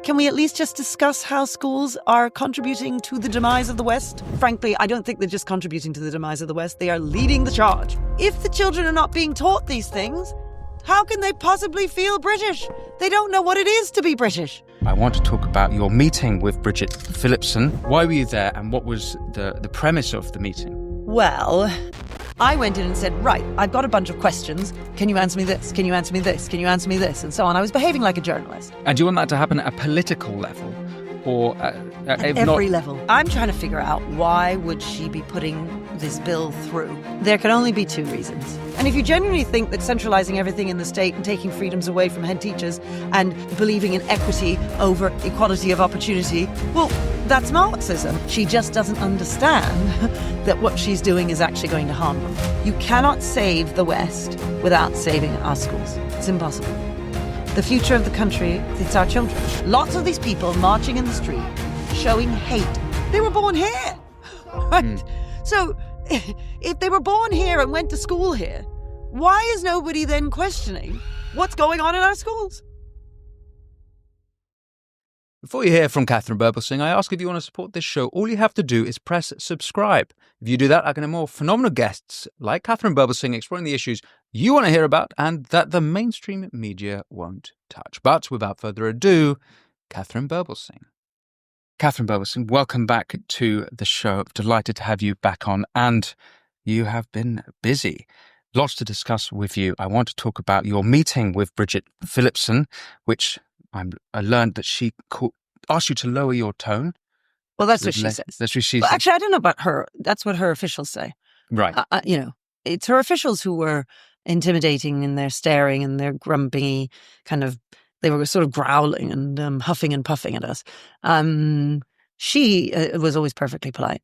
Can we at least just discuss how schools are contributing to the demise of the West? Frankly, I don't think they're just contributing to the demise of the West. They are leading the charge. If the children are not being taught these things, how can they possibly feel British? They don't know what it is to be British. I want to talk about your meeting with Bridget Philipson. Why were you there and what was the premise of the meeting? Well, I went in and said, right, I've got a bunch of questions. Can you answer me this? Can you answer me this? Can you answer me this? And so on. I was behaving like a journalist. And do you want that to happen at a political level? Or at every level. I'm trying to figure out why would she be putting this bill through. There can only be two reasons. And if you genuinely think that centralising everything in the state and taking freedoms away from head teachers and believing in equity over equality of opportunity, well, that's Marxism. She just doesn't understand that what she's doing is actually going to harm them. You cannot save the West without saving our schools. It's impossible. The future of the country, it's our children. Lots of these people marching in the street, showing hate. They were born here, right? So if they were born here and went to school here, why is nobody then questioning what's going on in our schools? Before you hear from Katherine Birbalsingh, I ask if you want to support this show. All you have to do is press subscribe. If you do that, I can have more phenomenal guests like Katherine Birbalsingh exploring the issues you want to hear about and that the mainstream media won't touch. But without further ado, Katherine Birbalsingh. Katherine Birbalsingh, welcome back to the show. Delighted to have you back on. And you have been busy. Lots to discuss with you. I want to talk about your meeting with Bridget Philipson, which I learned that she asked you to lower your tone. Well, that's what she says. That's what she says. Well, actually, I don't know about her. That's what her officials say. Right. It's her officials who were intimidating and they're staring and they're grumpy, they were sort of growling and huffing and puffing at us. She was always perfectly polite.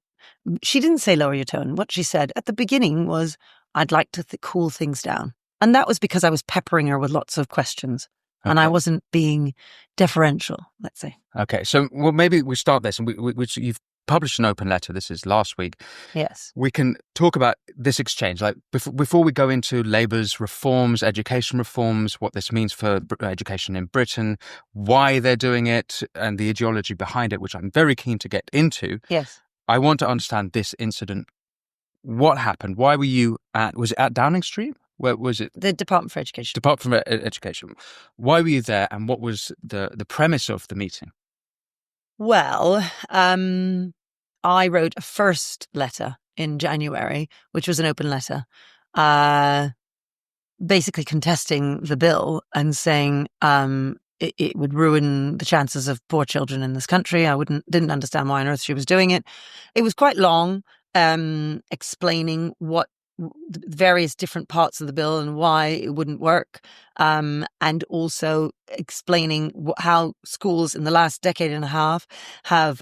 She didn't say lower your tone. What she said at the beginning was, I'd like to cool things down. And that was because I was peppering her with lots of questions. Okay. And I wasn't being deferential, let's say. Okay, so maybe we start this. And you've published an open letter. This is last week. Yes. We can talk about this exchange. Like before we go into Labour's reforms, education reforms, what this means for education in Britain, why they're doing it, and the ideology behind it, which I'm very keen to get into. Yes. I want to understand this incident. What happened? Why were you was it at Downing Street? Where was it? The Department for Education. Department for Education. Why were you there and what was the premise of the meeting? Well, I wrote a first letter in January, which was an open letter, basically contesting the bill and saying it would ruin the chances of poor children in this country. I didn't understand why on earth she was doing it. It was quite long, explaining what various different parts of the bill and why it wouldn't work, and also explaining how schools in the last decade and a half have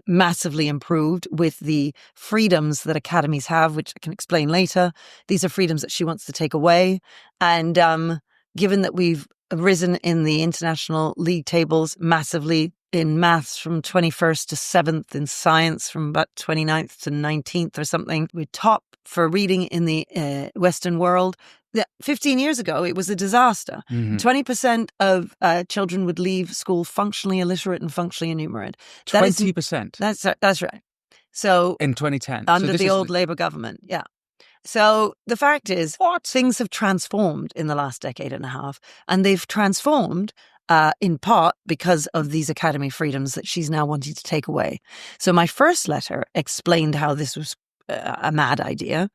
massively improved with the freedoms that academies have, which I can explain later. These are freedoms that she wants to take away. And given that we've risen in the international league tables massively in maths from 21st to 7th, in science from about 29th to 19th or something. We're top for reading in the Western world. 15 years ago, it was a disaster. 20% of children would leave school functionally illiterate and functionally illiterate. 20%? That's right. So in 2010? Under the old Labour government, yeah. So the fact is, things have transformed in the last decade and a half, and they've transformed in part because of these academy freedoms that she's now wanting to take away. So my first letter explained how this was a mad idea,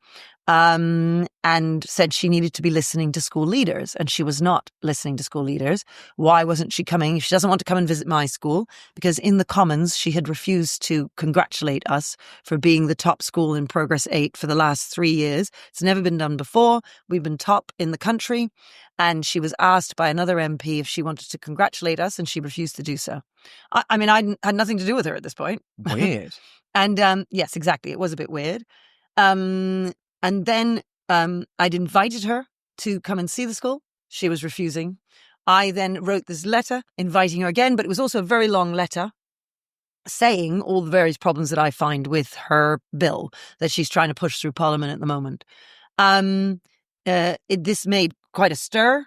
and said she needed to be listening to school leaders, and she was not listening to school leaders. Why wasn't she coming? She doesn't want to come and visit my school because in the Commons she had refused to congratulate us for being the top school in Progress 8 for the last 3 years. It's never been done before. We've been top in the country, and she was asked by another MP if she wanted to congratulate us, and she refused to do so. I had nothing to do with her at this point. Weird. And yes, exactly. It was a bit weird. And then I'd invited her to come and see the school. She was refusing. I then wrote this letter inviting her again, but it was also a very long letter saying all the various problems that I find with her bill that she's trying to push through Parliament at the moment. This made quite a stir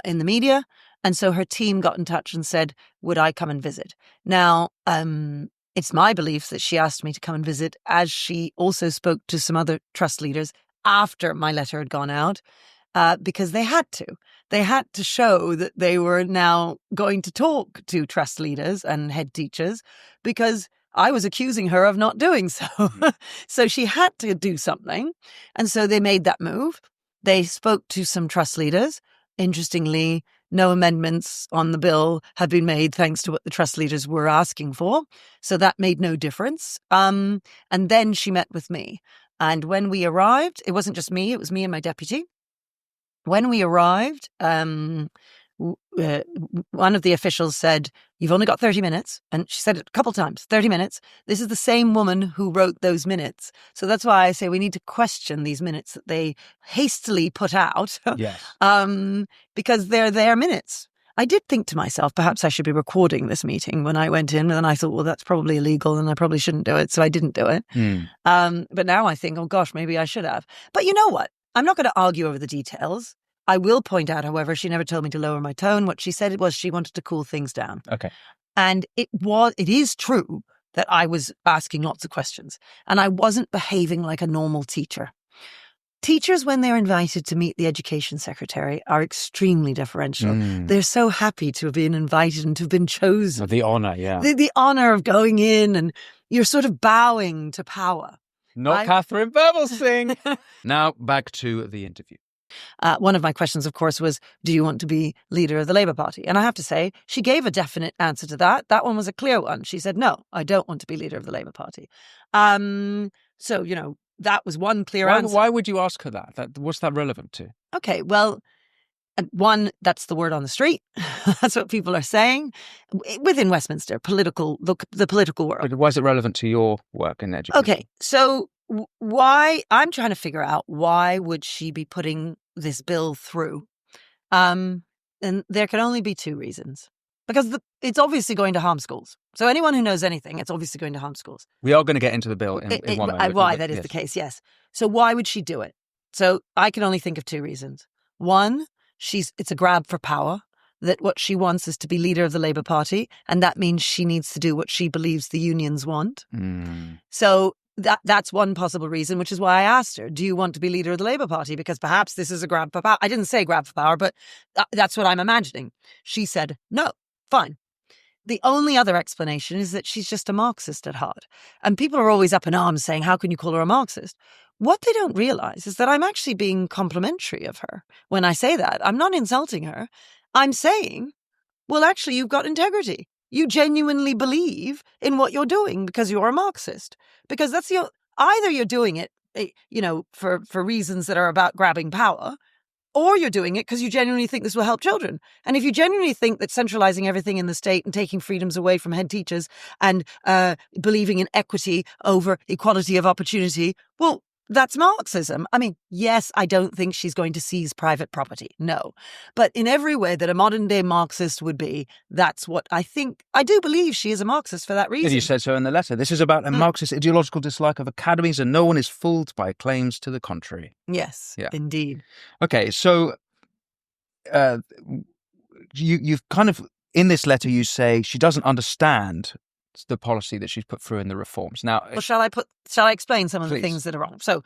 in the media. And so her team got in touch and said, would I come and visit? Now, it's my belief that she asked me to come and visit, as she also spoke to some other trust leaders after my letter had gone out, because they had to. They had to show that they were now going to talk to trust leaders and head teachers, because I was accusing her of not doing so. So she had to do something. And so they made that move. They spoke to some trust leaders. Interestingly, no amendments on the bill have been made thanks to what the trust leaders were asking for. So that made no difference. And then she met with me. And when we arrived, it wasn't just me, it was me and my deputy. When we arrived, one of the officials said, you've only got 30 minutes. And she said it a couple times, 30 minutes. This is the same woman who wrote those minutes. So that's why I say we need to question these minutes that they hastily put out. Yes. Because they're their minutes. I did think to myself, perhaps I should be recording this meeting when I went in. And then I thought, well, that's probably illegal and I probably shouldn't do it. So I didn't do it. But now I think, oh gosh, maybe I should have. But you know what? I'm not going to argue over the details. I will point out, however, she never told me to lower my tone. What she said was she wanted to cool things down. Okay. And it is true that I was asking lots of questions and I wasn't behaving like a normal teacher. Teachers, when they're invited to meet the education secretary, are extremely deferential. They're so happy to have been invited and to have been chosen. The honour, yeah. The honour of going in, and you're sort of bowing to power. Not Katherine Birbalsingh. Now back to the interview. One of my questions, of course, was, do you want to be leader of the Labour Party? And I have to say, she gave a definite answer to that. That one was a clear one. She said, no, I don't want to be leader of the Labour Party. So, that was one clear answer. Why would you ask her that? What's that relevant to? Okay, well, one, that's the word on the street. That's what people are saying within Westminster, the political world. But why is it relevant to your work in education? Okay, so why, I'm trying to figure out why would she be putting this bill through? And there can only be two reasons. Because it's obviously going to harm schools. So anyone who knows anything, it's obviously going to harm schools. We are going to get into the bill in one moment. Why that is the case, yes. So why would she do it? So I can only think of two reasons. One, it's a grab for power, that what she wants is to be leader of the Labour Party, and that means she needs to do what she believes the unions want. So that's one possible reason, which is why I asked her, do you want to be leader of the Labour Party? Because perhaps this is a grab for power. I didn't say grab for power, but that's what I'm imagining. She said, no, fine. The only other explanation is that she's just a Marxist at heart. And people are always up in arms saying, how can you call her a Marxist? What they don't realize is that I'm actually being complimentary of her. When I say that, I'm not insulting her. I'm saying, well, actually, you've got integrity. You genuinely believe in what you're doing because you're a Marxist. Because that's either you're doing it, for reasons that are about grabbing power, or you're doing it because you genuinely think this will help children. And if you genuinely think that centralizing everything in the state and taking freedoms away from head teachers and believing in equity over equality of opportunity, well, that's Marxism. I mean, yes, I don't think she's going to seize private property. No. But in every way that a modern day Marxist would be, that's what I think. I do believe she is a Marxist for that reason. You said so in the letter. This is about a Marxist ideological dislike of academies, and no one is fooled by claims to the contrary. Yes, indeed. Okay, so you've kind of, in this letter, you say she doesn't understand the policy that she's put through in the reforms. Now, well, shall I explain some of the things that are wrong? So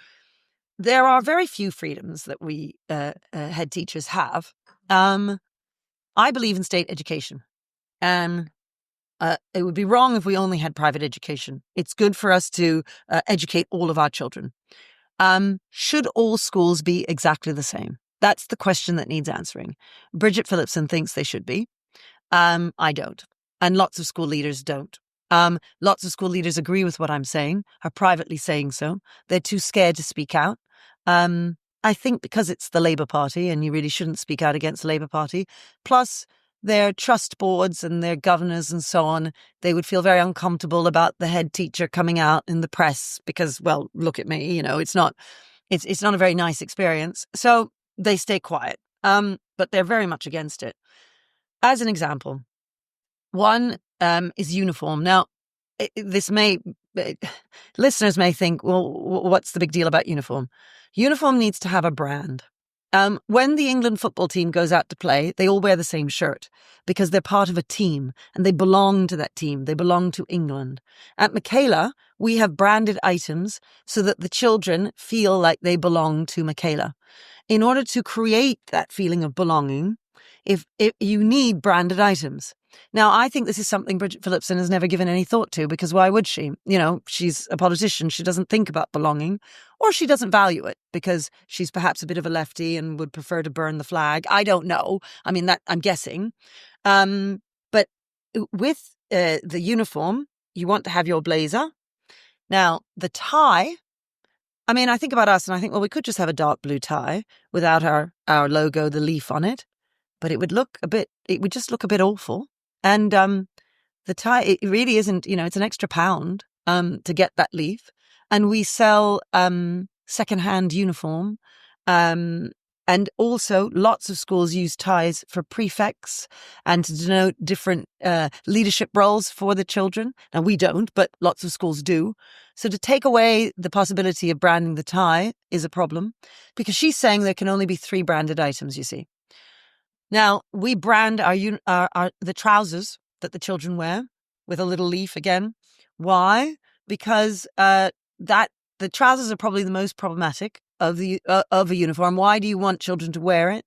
there are very few freedoms that we head teachers have. I believe in state education, and it would be wrong if we only had private education. It's good for us to educate all of our children. Should all schools be exactly the same? That's the question that needs answering. Bridget Philipson thinks they should be. I don't. And lots of school leaders don't. Lots of school leaders agree with what I'm saying, are privately saying so. They're too scared to speak out. I think because it's the Labour Party, and you really shouldn't speak out against the Labour Party, plus their trust boards and their governors and so on, they would feel very uncomfortable about the head teacher coming out in the press because, well, look at me, it's not a very nice experience. So they stay quiet, but they're very much against it. As an example, one is uniform. Now, listeners may think, well, what's the big deal about uniform? Uniform needs to have a brand. When the England football team goes out to play, they all wear the same shirt because they're part of a team and they belong to that team. They belong to England. At Michaela, we have branded items so that the children feel like they belong to Michaela. In order to create that feeling of belonging, if you need branded items. Now, I think this is something Bridget Philipson has never given any thought to, because why would she? You know, she's a politician. She doesn't think about belonging, or she doesn't value it because she's perhaps a bit of a lefty and would prefer to burn the flag. I don't know. I mean, that I'm guessing. But with the uniform, you want to have your blazer. Now, the tie, I mean, I think about us and I think, well, we could just have a dark blue tie without our logo, the leaf on it, but it would just look a bit awful. And the tie, it really isn't, you know, it's an extra £1 to get that leaf. And we sell secondhand uniform. And also lots of schools use ties for prefects and to denote different leadership roles for the children. Now, we don't, but lots of schools do. So to take away the possibility of branding the tie is a problem, because she's saying there can only be 3 branded items, you see. Now, we brand the trousers that the children wear with a little leaf again. Why? Because the trousers are probably the most problematic of a uniform. Why do you want children to wear it?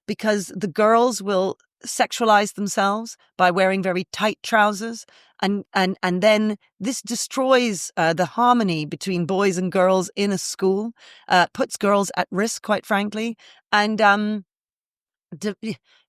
Because the girls will sexualize themselves by wearing very tight trousers, and then this destroys the harmony between boys and girls in a school, puts girls at risk, quite frankly, and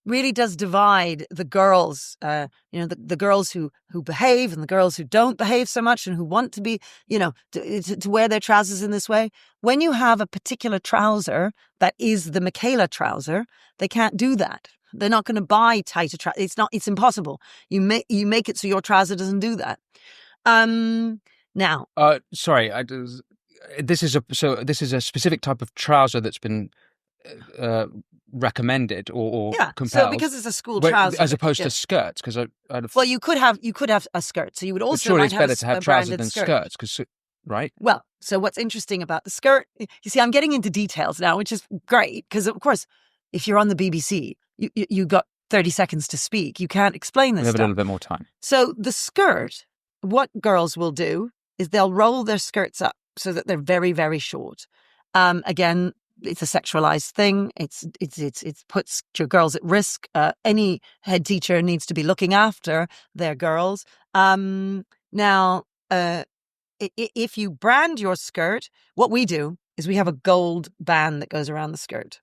really does divide the girls, the girls who behave and the girls who don't behave so much and who want to be, to wear their trousers in this way. When you have a particular trouser that is the Michaela trouser, they can't do that. They're not going to buy tighter trousers. It's impossible. You make it so your trouser doesn't do that. Now, sorry, this is a specific type of trouser that's been recommended or compelled. So because it's a school trouser, as opposed to skirts, because well, you could have a skirt, so you would also surely it's better to have trousers than skirts, because right. Well, so what's interesting about the skirt? You see, I'm getting into details now, which is great, because of course, if you're on the BBC, you got 30 seconds to speak. You can't explain this. We have stuff. A little bit more time. So the skirt, what girls will do is they'll roll their skirts up so that they're very, very short. Again, it's a sexualized thing. It puts your girls at risk. Any head teacher needs to be looking after their girls. Now, if you brand your skirt, what we do is we have a gold band that goes around the skirt.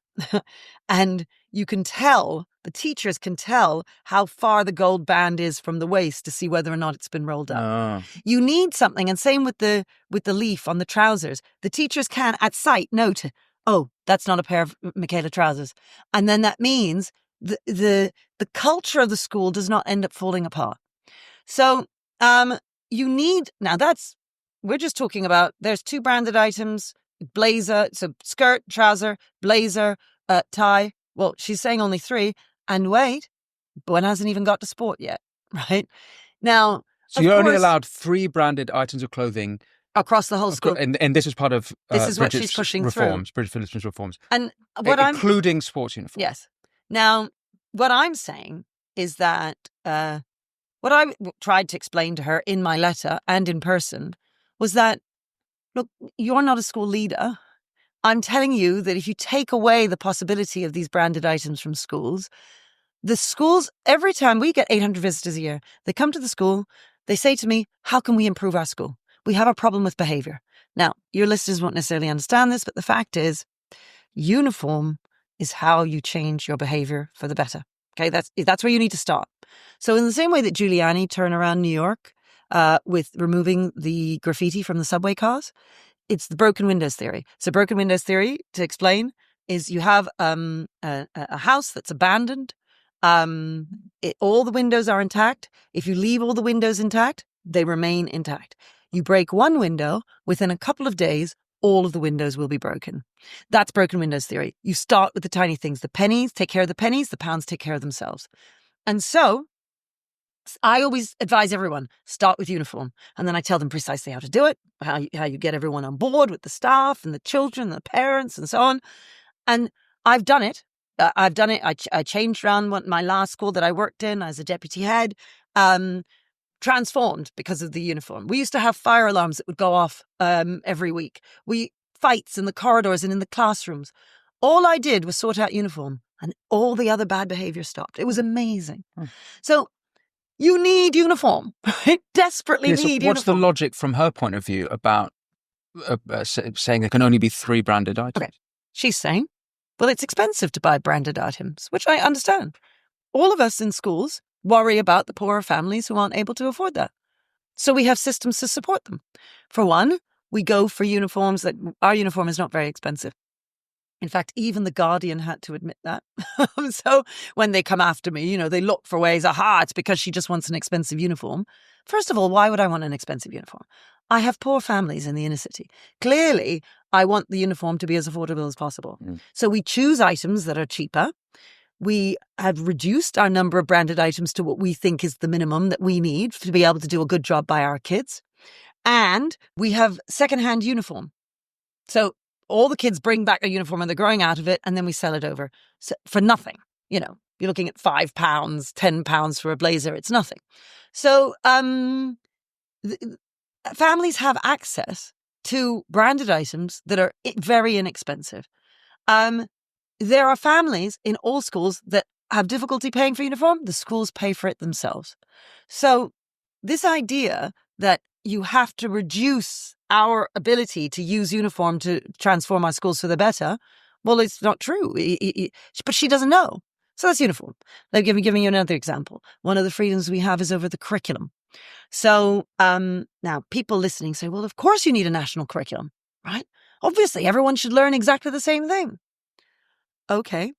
And you can tell, the teachers can tell how far the gold band is from the waist to see whether or not it's been rolled up. Oh. You need something, and same with the leaf on the trousers. The teachers can, at sight, note, oh, that's not a pair of Michaela trousers. And then that means the culture of the school does not end up falling apart. So you need, we're just talking about, there's 2 branded items, blazer, so skirt, trouser, blazer, tie. Well, she's saying only 3. And wait, one hasn't even got to sport yet, right? Now, so you're only allowed 3 branded items of clothing across the whole school, and this is part of this is what she's pushing reforms, through. Bridget Phillipson's reforms, and including sports uniforms. Yes. Now, what I'm saying is that what I tried to explain to her in my letter and in person was that, look, you're not a school leader. I'm telling you that if you take away the possibility of these branded items from schools, the schools, every time we get 800 visitors a year, they come to the school, they say to me, how can we improve our school? We have a problem with behavior. Now, your listeners won't necessarily understand this, but the fact is, uniform is how you change your behavior for the better. Okay, that's where you need to start. So in the same way that Giuliani turned around New York with removing the graffiti from the subway cars, it's the broken windows theory. So broken windows theory, to explain, is you have a house that's abandoned. All the windows are intact. If you leave all the windows intact, they remain intact. You break one window, within a couple of days, all of the windows will be broken. That's broken windows theory. You start with the tiny things. The pennies take care of the pennies, the pounds take care of themselves. And so I always advise everyone, start with uniform. And then I tell them precisely how to do it, how you get everyone on board with the staff and the children and the parents and so on. And I've done it. I've done it. I changed around my last school that I worked in as a deputy head, transformed because of the uniform. We used to have fire alarms that would go off every week. Fights in the corridors and in the classrooms. All I did was sort out uniform, and all the other bad behavior stopped. It was amazing. So you need uniform. Desperately need uniform. What's the logic from her point of view about saying there can only be 3 branded items? Okay. She's saying, well, it's expensive to buy branded items, which I understand. All of us in schools worry about the poorer families who aren't able to afford that. So we have systems to support them. For one, we go for uniforms that our uniform is not very expensive. In fact, even The Guardian had to admit that. So when they come after me, they look for ways, it's because she just wants an expensive uniform. First of all, why would I want an expensive uniform? I have poor families in the inner city. Clearly, I want the uniform to be as affordable as possible. So we choose items that are cheaper. We have reduced our number of branded items to what we think is the minimum that we need to be able to do a good job by our kids. And we have secondhand uniform. So all the kids bring back a uniform and they're growing out of it, and then we sell it over for nothing. You're looking at £5, £10 for a blazer. It's nothing. So families have access to branded items that are very inexpensive. There are families in all schools that have difficulty paying for uniform. The schools pay for it themselves. So this idea that you have to reduce our ability to use uniform to transform our schools for the better, well, it's not true. But she doesn't know. So that's uniform. Like giving you another example. One of the freedoms we have is over the curriculum. So now people listening say, well, of course you need a national curriculum, right? Obviously, everyone should learn exactly the same thing. Okay.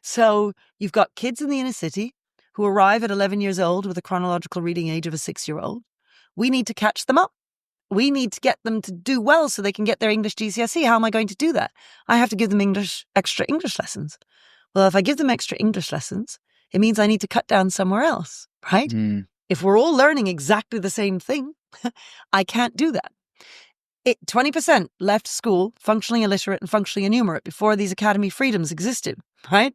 So you've got kids in the inner city who arrive at 11 years old with a chronological reading age of a 6-year-old. We need to catch them up. We need to get them to do well so they can get their English GCSE. How am I going to do that? I have to give them extra English lessons. Well, if I give them extra English lessons, it means I need to cut down somewhere else, right? If we're all learning exactly the same thing, I can't do that. 20% left school functionally illiterate and functionally enumerate before these academy freedoms existed, right?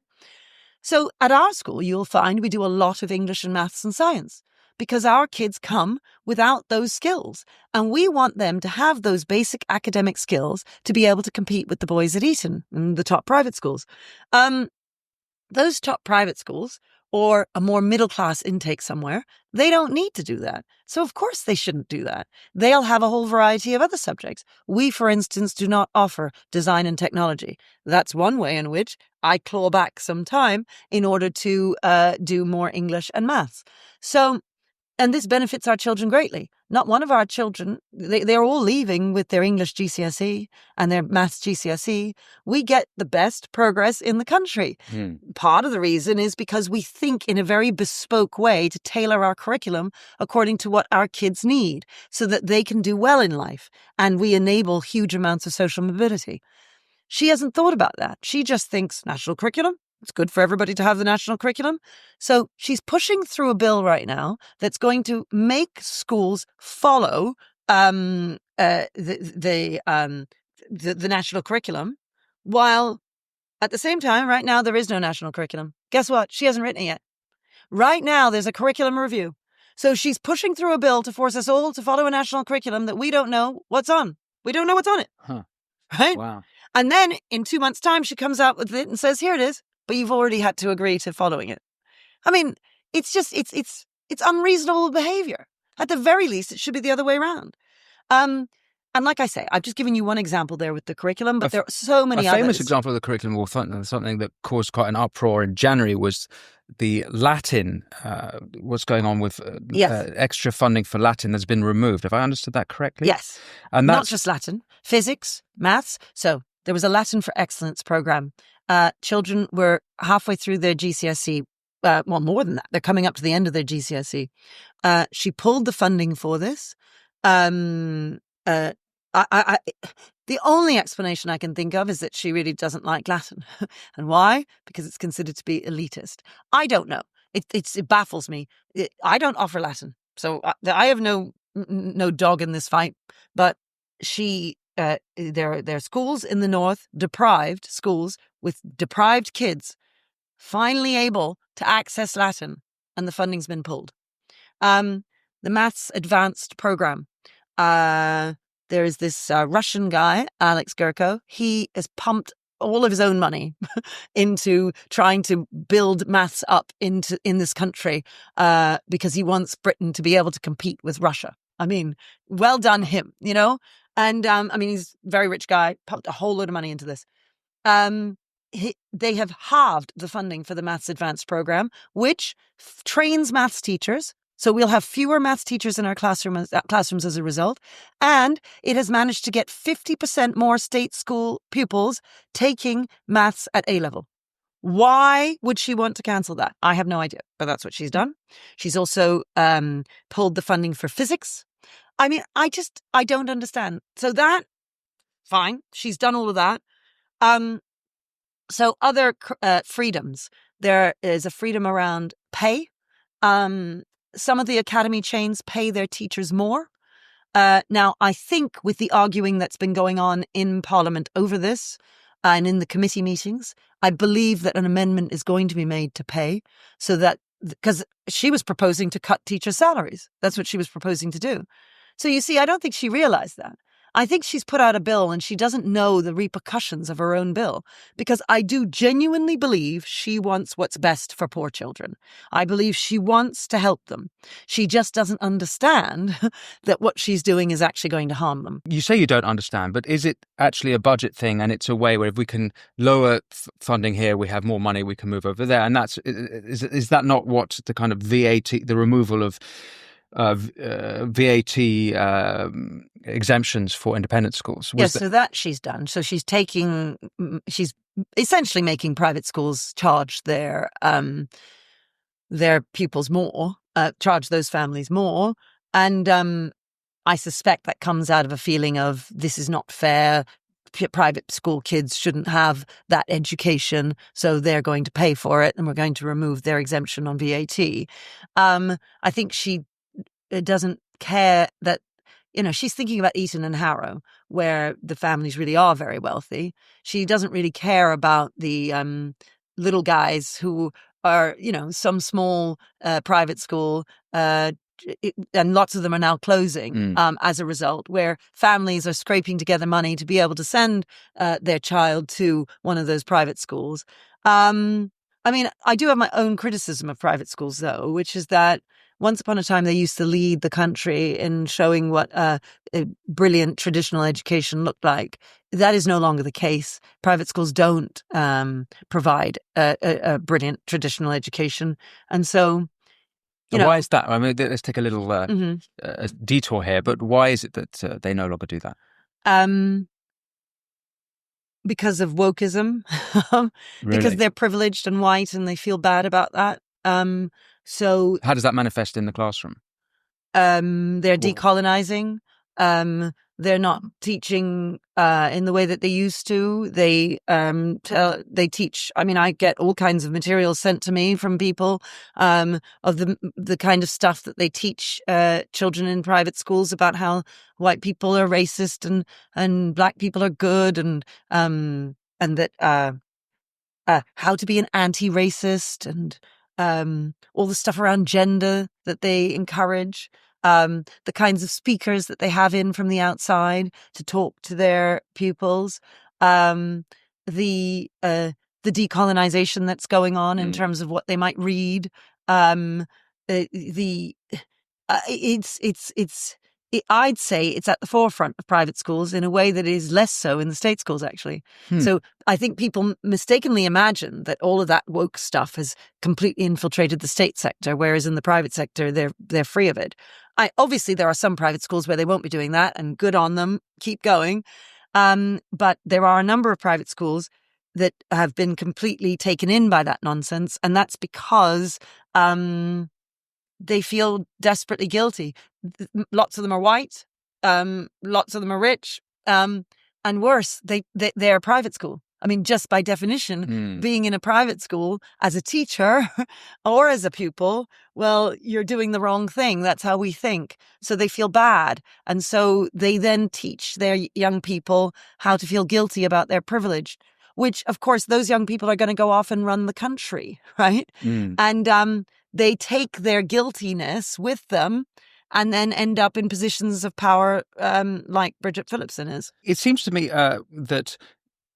So at our school, you'll find we do a lot of English and maths and science because our kids come without those skills. And we want them to have those basic academic skills to be able to compete with the boys at Eton and the top private schools. Those top private schools or a more middle-class intake somewhere, they don't need to do that. So of course they shouldn't do that. They'll have a whole variety of other subjects. We, for instance, do not offer design and technology. That's one way in which I claw back some time in order to do more English and maths. And this benefits our children greatly. Not one of our children, they're all leaving with their English GCSE and their maths GCSE. We get the best progress in the country. Part of the reason is because we think in a very bespoke way to tailor our curriculum according to what our kids need so that they can do well in life. And we enable huge amounts of social mobility. She hasn't thought about that. She just thinks national curriculum. It's good for everybody to have the national curriculum. So she's pushing through a bill right now that's going to make schools follow the national curriculum, while at the same time, right now, there is no national curriculum. Guess what? She hasn't written it yet. Right now, there's a curriculum review. So she's pushing through a bill to force us all to follow a national curriculum that we don't know what's on. We don't know what's on it. Right? Wow. And then in 2 months' time, she comes out with it and says, here it is. But you've already had to agree to following it. I mean, it's just, it's unreasonable behavior. At the very least, it should be the other way around. And like I say, I've just given you one example there with the curriculum, but there are so many others. A famous example of the curriculum, or something that caused quite an uproar in January, was the Latin, what's going on with extra funding for Latin that's been removed. Have I understood that correctly? Yes. And not just Latin, physics, maths. So there was a Latin for Excellence program. Children were halfway through their GCSE. Well, more than that. They're coming up to the end of their GCSE. She pulled the funding for this. The only explanation I can think of is that she really doesn't like Latin. And why? Because it's considered to be elitist. I don't know. It baffles me. I don't offer Latin. So I have no dog in this fight. But there are schools in the north, deprived schools, with deprived kids finally able to access Latin, and the funding's been pulled. The Maths Advanced program. There is this Russian guy, Alex Gurko. He has pumped all of his own money into trying to build maths up in this country because he wants Britain to be able to compete with Russia. I mean, well done him, you know? And I mean, he's a very rich guy, pumped a whole load of money into this. They have halved the funding for the Maths Advanced program, which trains maths teachers. So we'll have fewer maths teachers in our classrooms as a result. And it has managed to get 50% more state school pupils taking maths at A-level. Why would she want to cancel that? I have no idea, but that's what she's done. She's also pulled the funding for physics. I mean, I don't understand. So that, fine, she's done all of that. So other freedoms. There is a freedom around pay. Some of the academy chains pay their teachers more. Now, I think with the arguing that's been going on in Parliament over this and in the committee meetings, I believe that an amendment is going to be made to pay so that, because she was proposing to cut teacher salaries. That's what she was proposing to do. So you see, I don't think she realized that. I think she's put out a bill and she doesn't know the repercussions of her own bill, because I do genuinely believe she wants what's best for poor children. I believe she wants to help them. She just doesn't understand that what she's doing is actually going to harm them. You say you don't understand, but is it actually a budget thing, and it's a way where if we can lower funding here, we have more money, we can move over there? And is that not what the kind of VAT, the removal of VAT exemptions for independent schools? Yes, so that she's done. So she's essentially making private schools charge their pupils more, charge those families more. And I suspect that comes out of a feeling of this is not fair. Private school kids shouldn't have that education, so they're going to pay for it, and we're going to remove their exemption on VAT. I think she doesn't care that, you know, she's thinking about Eton and Harrow, where the families really are very wealthy. She doesn't really care about the little guys who are, you know, some small private school, and lots of them are now closing as a result, where families are scraping together money to be able to send their child to one of those private schools. I mean, I do have my own criticism of private schools, though, which is that once upon a time, they used to lead the country in showing what a brilliant traditional education looked like. That is no longer the case. Private schools don't provide a brilliant traditional education. And so, you know. Why is that? I mean, let's take a little a detour here, but why is it that they no longer do that? Because of wokeism, because they're privileged and white and they feel bad about that. So how does that manifest in the classroom? They're decolonizing. They're not teaching in the way that they used to. They teach. I mean, I get all kinds of materials sent to me from people of the kind of stuff that they teach children in private schools about how white people are racist and black people are good, and that how to be an anti-racist, and all the stuff around gender that they encourage, the kinds of speakers that they have in from the outside to talk to their pupils, the decolonization that's going on in terms of what they might read. I'd say it's at the forefront of private schools in a way that is less so in the state schools, actually. So I think people mistakenly imagine that all of that woke stuff has completely infiltrated the state sector, whereas in the private sector, they're free of it. Obviously, there are some private schools where they won't be doing that, and good on them, keep going. But there are a number of private schools that have been completely taken in by that nonsense, and that's because they feel desperately guilty. Lots of them are white. Lots of them are rich. And worse, they're a private school. I mean, just by definition, being in a private school as a teacher or as a pupil, well, you're doing the wrong thing. That's how we think. So they feel bad. And so they then teach their young people how to feel guilty about their privilege. which, of course, those young people are going to go off and run the country, right? Mm. And they take their guiltiness with them and then end up in positions of power like Bridget Philipson is. It seems to me that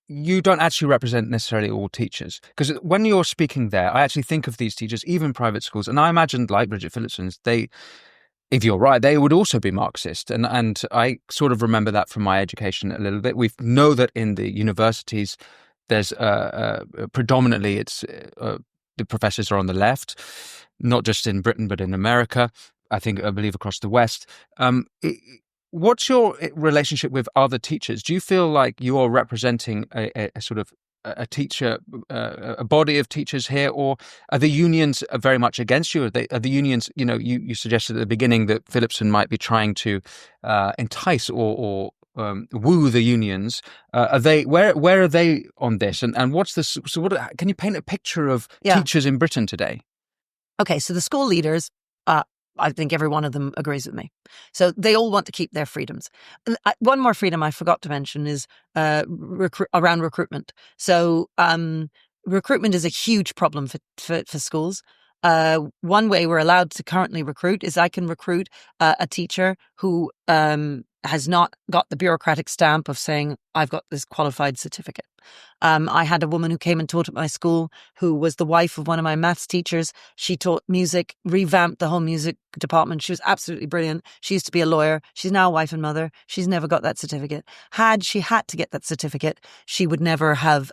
you don't actually represent necessarily all teachers, because when you're speaking there, I actually think of these teachers, even private schools, and I imagined, like Bridget Phillipson's, if you're right, they would also be Marxist. And I sort of remember that from my education a little bit. We know that in the universities, there's predominantly the professors are on the left, not just in Britain, but in America. I believe across the West. What's your relationship with other teachers? Do you feel like you're representing a sort of a teacher, a body of teachers here, or are the unions very much against you? Are the unions, you suggested at the beginning that Philipson might be trying to entice or woo the unions. Where are they on this? And what's this? So can you paint a picture of teachers in Britain today? Okay, so the school leaders, I think every one of them agrees with me. So they all want to keep their freedoms. One more freedom I forgot to mention is around recruitment. So recruitment is a huge problem for schools. One way we're allowed to currently recruit is I can recruit a teacher who has not got the bureaucratic stamp of saying, I've got this qualified certificate. I had a woman who came and taught at my school who was the wife of one of my maths teachers. She taught music, revamped the whole music department. She was absolutely brilliant. She used to be a lawyer. She's now a wife and mother. She's never got that certificate. Had she had to get that certificate, she would never have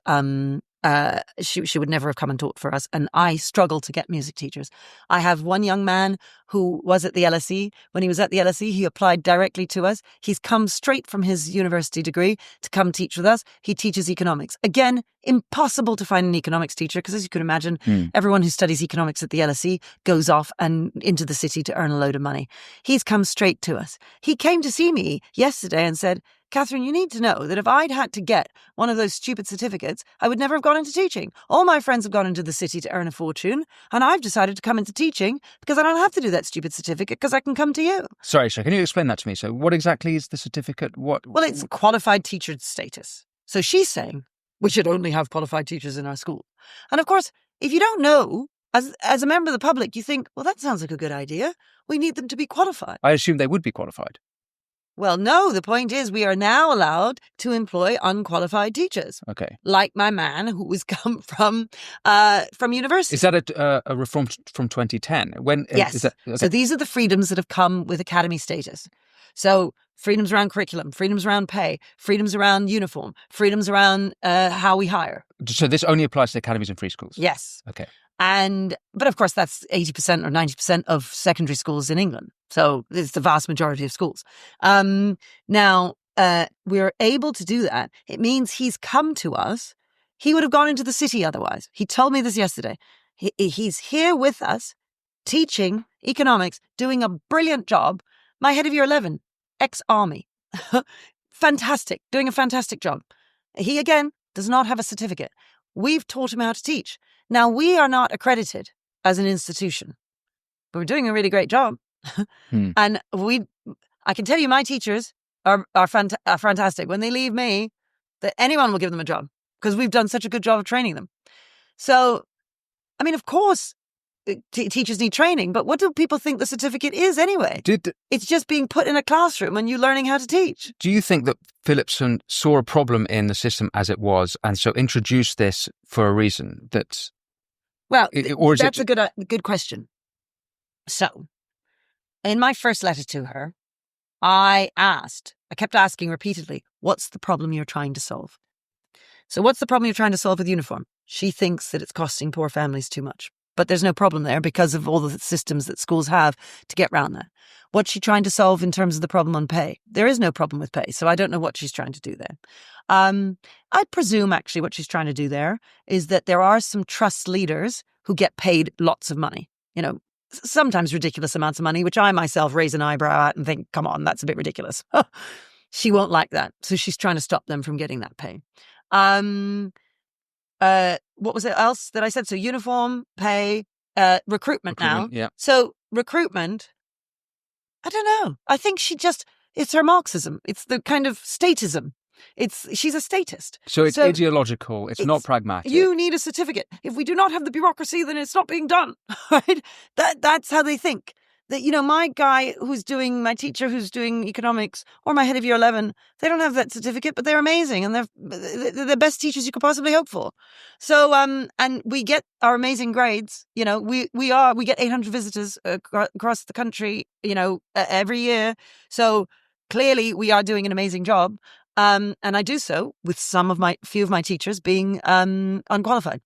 she would never have come and taught for us. And I struggle to get music teachers. I have one young man who was at the LSE. When he was at the LSE, he applied directly to us. He's come straight from his university degree to come teach with us. He teaches economics. Again, impossible to find an economics teacher because, as you can imagine, everyone who studies economics at the LSE goes off and into the city to earn a load of money. He's come straight to us. He came to see me yesterday and said, Katherine, you need to know that if I'd had to get one of those stupid certificates, I would never have gone into teaching. All my friends have gone into the city to earn a fortune, and I've decided to come into teaching because I don't have to do that stupid certificate because I can come to you. Sorry, can you explain that to me? So what exactly is the certificate? Well, it's qualified teacher status. So she's saying we should only have qualified teachers in our school. And of course, if you don't know, as a member of the public, you think, well, that sounds like a good idea. We need them to be qualified. I assume they would be qualified. Well, no, the point is we are now allowed to employ unqualified teachers. Okay. Like my man who was come from university. Is that a reform from 2010? Yes. Is that, okay. So these are the freedoms that have come with academy status. So freedoms around curriculum, freedoms around pay, freedoms around uniform, freedoms around how we hire. So this only applies to academies and free schools? Yes. Okay. But of course, that's 80% or 90% of secondary schools in England. So it's the vast majority of schools. Now, we're able to do that. It means he's come to us. He would have gone into the city otherwise. He told me this yesterday. He's here with us, teaching economics, doing a brilliant job. My head of year 11, ex-army. Fantastic, doing a fantastic job. He, again, does not have a certificate. We've taught him how to teach. Now, we are not accredited as an institution, but we're doing a really great job. And I can tell you my teachers are fantastic. When they leave me, that anyone will give them a job because we've done such a good job of training them. So, I mean, of course, teachers need training, but what do people think the certificate is anyway? It's just being put in a classroom and you learning how to teach. Do you think that Philipson saw a problem in the system as it was and so introduced this for a reason? That's a good question. So, in my first letter to her, I kept asking repeatedly, what's the problem you're trying to solve? So what's the problem you're trying to solve with uniform? She thinks that it's costing poor families too much. But there's no problem there because of all the systems that schools have to get around that. What's she trying to solve in terms of the problem on pay? There is no problem with pay, so I don't know what she's trying to do there. I presume actually what she's trying to do there is that there are some trust leaders who get paid lots of money, sometimes ridiculous amounts of money, which I myself raise an eyebrow at and think, come on, that's a bit ridiculous. She won't like that. So she's trying to stop them from getting that pay. What was it else that I said? So uniform, pay, recruitment now. Yeah. So recruitment, I don't know. I think it's her Marxism. It's the kind of statism. She's a statist. So it's ideological. It's not pragmatic. You need a certificate. If we do not have the bureaucracy, then it's not being done. Right? That's how they think. That, my my teacher who's doing economics, or my head of year 11, they don't have that certificate, but they're amazing, and they're the best teachers you could possibly hope for. So, and we get our amazing grades. We get 800 visitors across the country, every year. So clearly we are doing an amazing job. And I do so with few of my teachers being unqualified.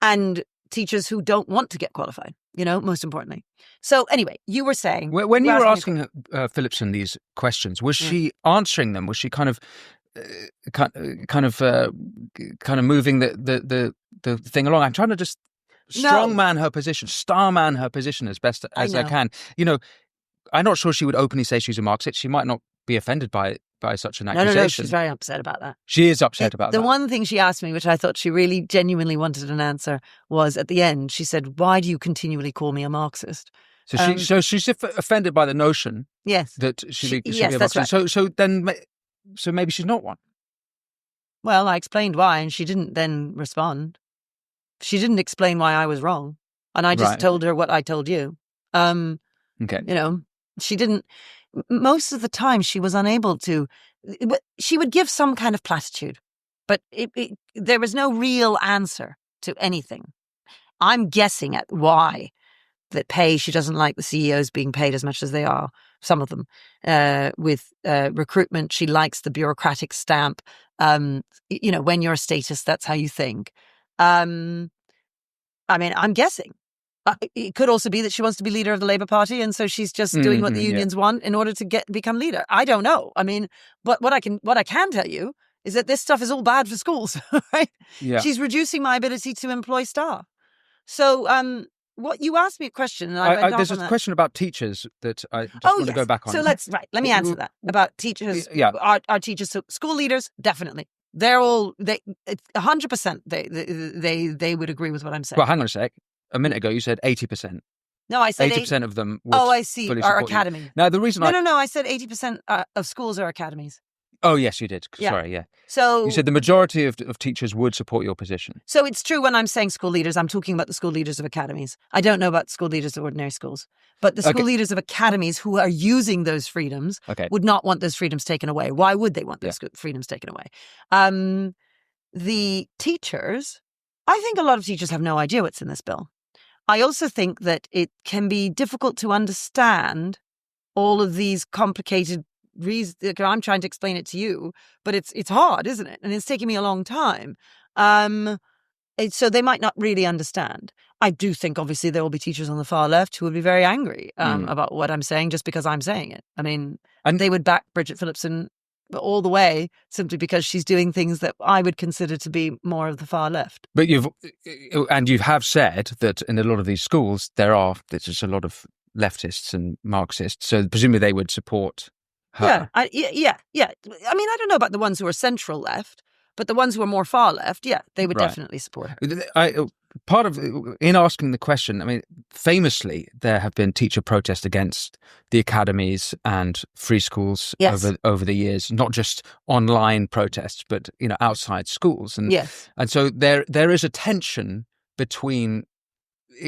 And teachers who don't want to get qualified, most importantly. So anyway, you were saying... When you were asking Philipson these questions, was she answering them? Was she kind of moving the thing along? I'm trying to just strongman her position, starman her position as best as I can. I'm not sure she would openly say she's a Marxist. She might not be offended by such an accusation. No, she's very upset about that. She is upset about that. The one thing she asked me, which I thought she really genuinely wanted an answer, was at the end, she said, "Why do you continually call me a Marxist?" So she's offended by the notion that she be a Marxist. Right. So maybe she's not one. Well, I explained why, and she didn't then respond. She didn't explain why I was wrong, and I just told her what I told you. Okay. She didn't... Most of the time, she was unable to... She would give some kind of platitude, but there was no real answer to anything. I'm guessing at why she doesn't like the CEOs being paid as much as they are, some of them. With recruitment, she likes the bureaucratic stamp. When you're a statist, that's how you think. I'm guessing. It could also be that she wants to be leader of the Labour Party, and so she's just doing what the unions want in order to become leader. I don't know. But what I can tell you is that this stuff is all bad for schools, right? Yeah. She's reducing my ability to employ staff. So, what you asked me a question, and there's a question about teachers that I just want to go back on. So let me answer that about teachers. Yeah, our teachers, so school leaders, definitely. They're all 100%. They would agree with what I'm saying. Well, hang on a sec. A minute ago, you said 80%. No, I said 80% of them would I see. Fully Are support academy. You. Now, the reason No, I said 80% of schools are academies. Oh, yes, you did. Yeah. Sorry, yeah. So you said the majority of teachers would support your position. So it's true when I'm saying school leaders, I'm talking about the school leaders of academies. I don't know about school leaders of ordinary schools. But the school leaders of academies who are using those freedoms would not want those freedoms taken away. Why would they want those freedoms taken away? The teachers, I think a lot of teachers have no idea what's in this bill. I also think that it can be difficult to understand all of these complicated reasons. I'm trying to explain it to you, but it's hard, isn't it? And it's taking me a long time. So they might not really understand. I do think, obviously, there will be teachers on the far left who will be very angry about what I'm saying just because I'm saying it. And they would back Bridget Philipson all the way simply because she's doing things that I would consider to be more of the far left. But you have said that in a lot of these schools there's just a lot of leftists and Marxists, so presumably they would support her. Yeah. I don't know about the ones who are central left, but the ones who are more far left, they would definitely support her. Part of, in asking the question, famously, there have been teacher protests against the academies and free schools over the years, not just online protests, but, outside schools. And so there is a tension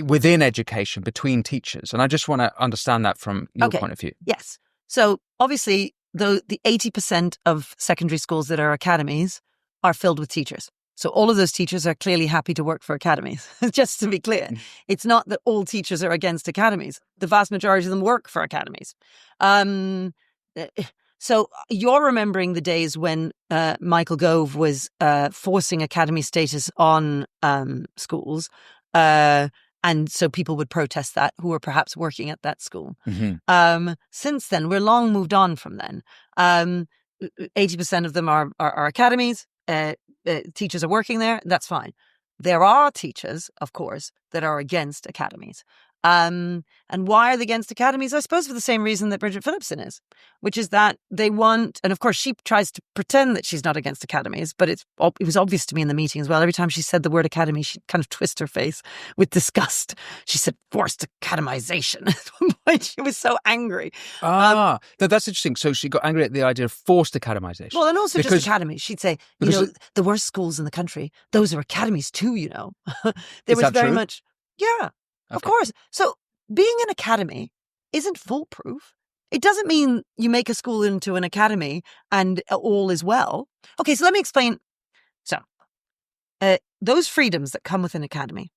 within education, between teachers. And I just want to understand that from your point of view. Yes. So obviously, the 80% of secondary schools that are academies are filled with teachers. So all of those teachers are clearly happy to work for academies, just to be clear. It's not that all teachers are against academies. The vast majority of them work for academies. So you're remembering the days when Michael Gove was forcing academy status on schools. And so people would protest that who were perhaps working at that school. Mm-hmm. Since then, we're long moved on from then. 80% of them are academies. Teachers are working there. That's fine. There are teachers, of course, that are against academies. And why are they against academies? I suppose for the same reason that Bridget Philipson is, which is that they want, and of course she tries to pretend that she's not against academies, but it was obvious to me in the meeting as well. Every time she said the word academy, she'd kind of twist her face with disgust. She said forced academization. At one point she was so angry. That's interesting. So she got angry at the idea of forced academization. Well, and also just academies. She'd say, the worst schools in the country, those are academies too, There was very much, yeah. Okay. Of course. So being an academy isn't foolproof. It doesn't mean you make a school into an academy and all is well. Okay, so let me explain. So those freedoms that come with an academy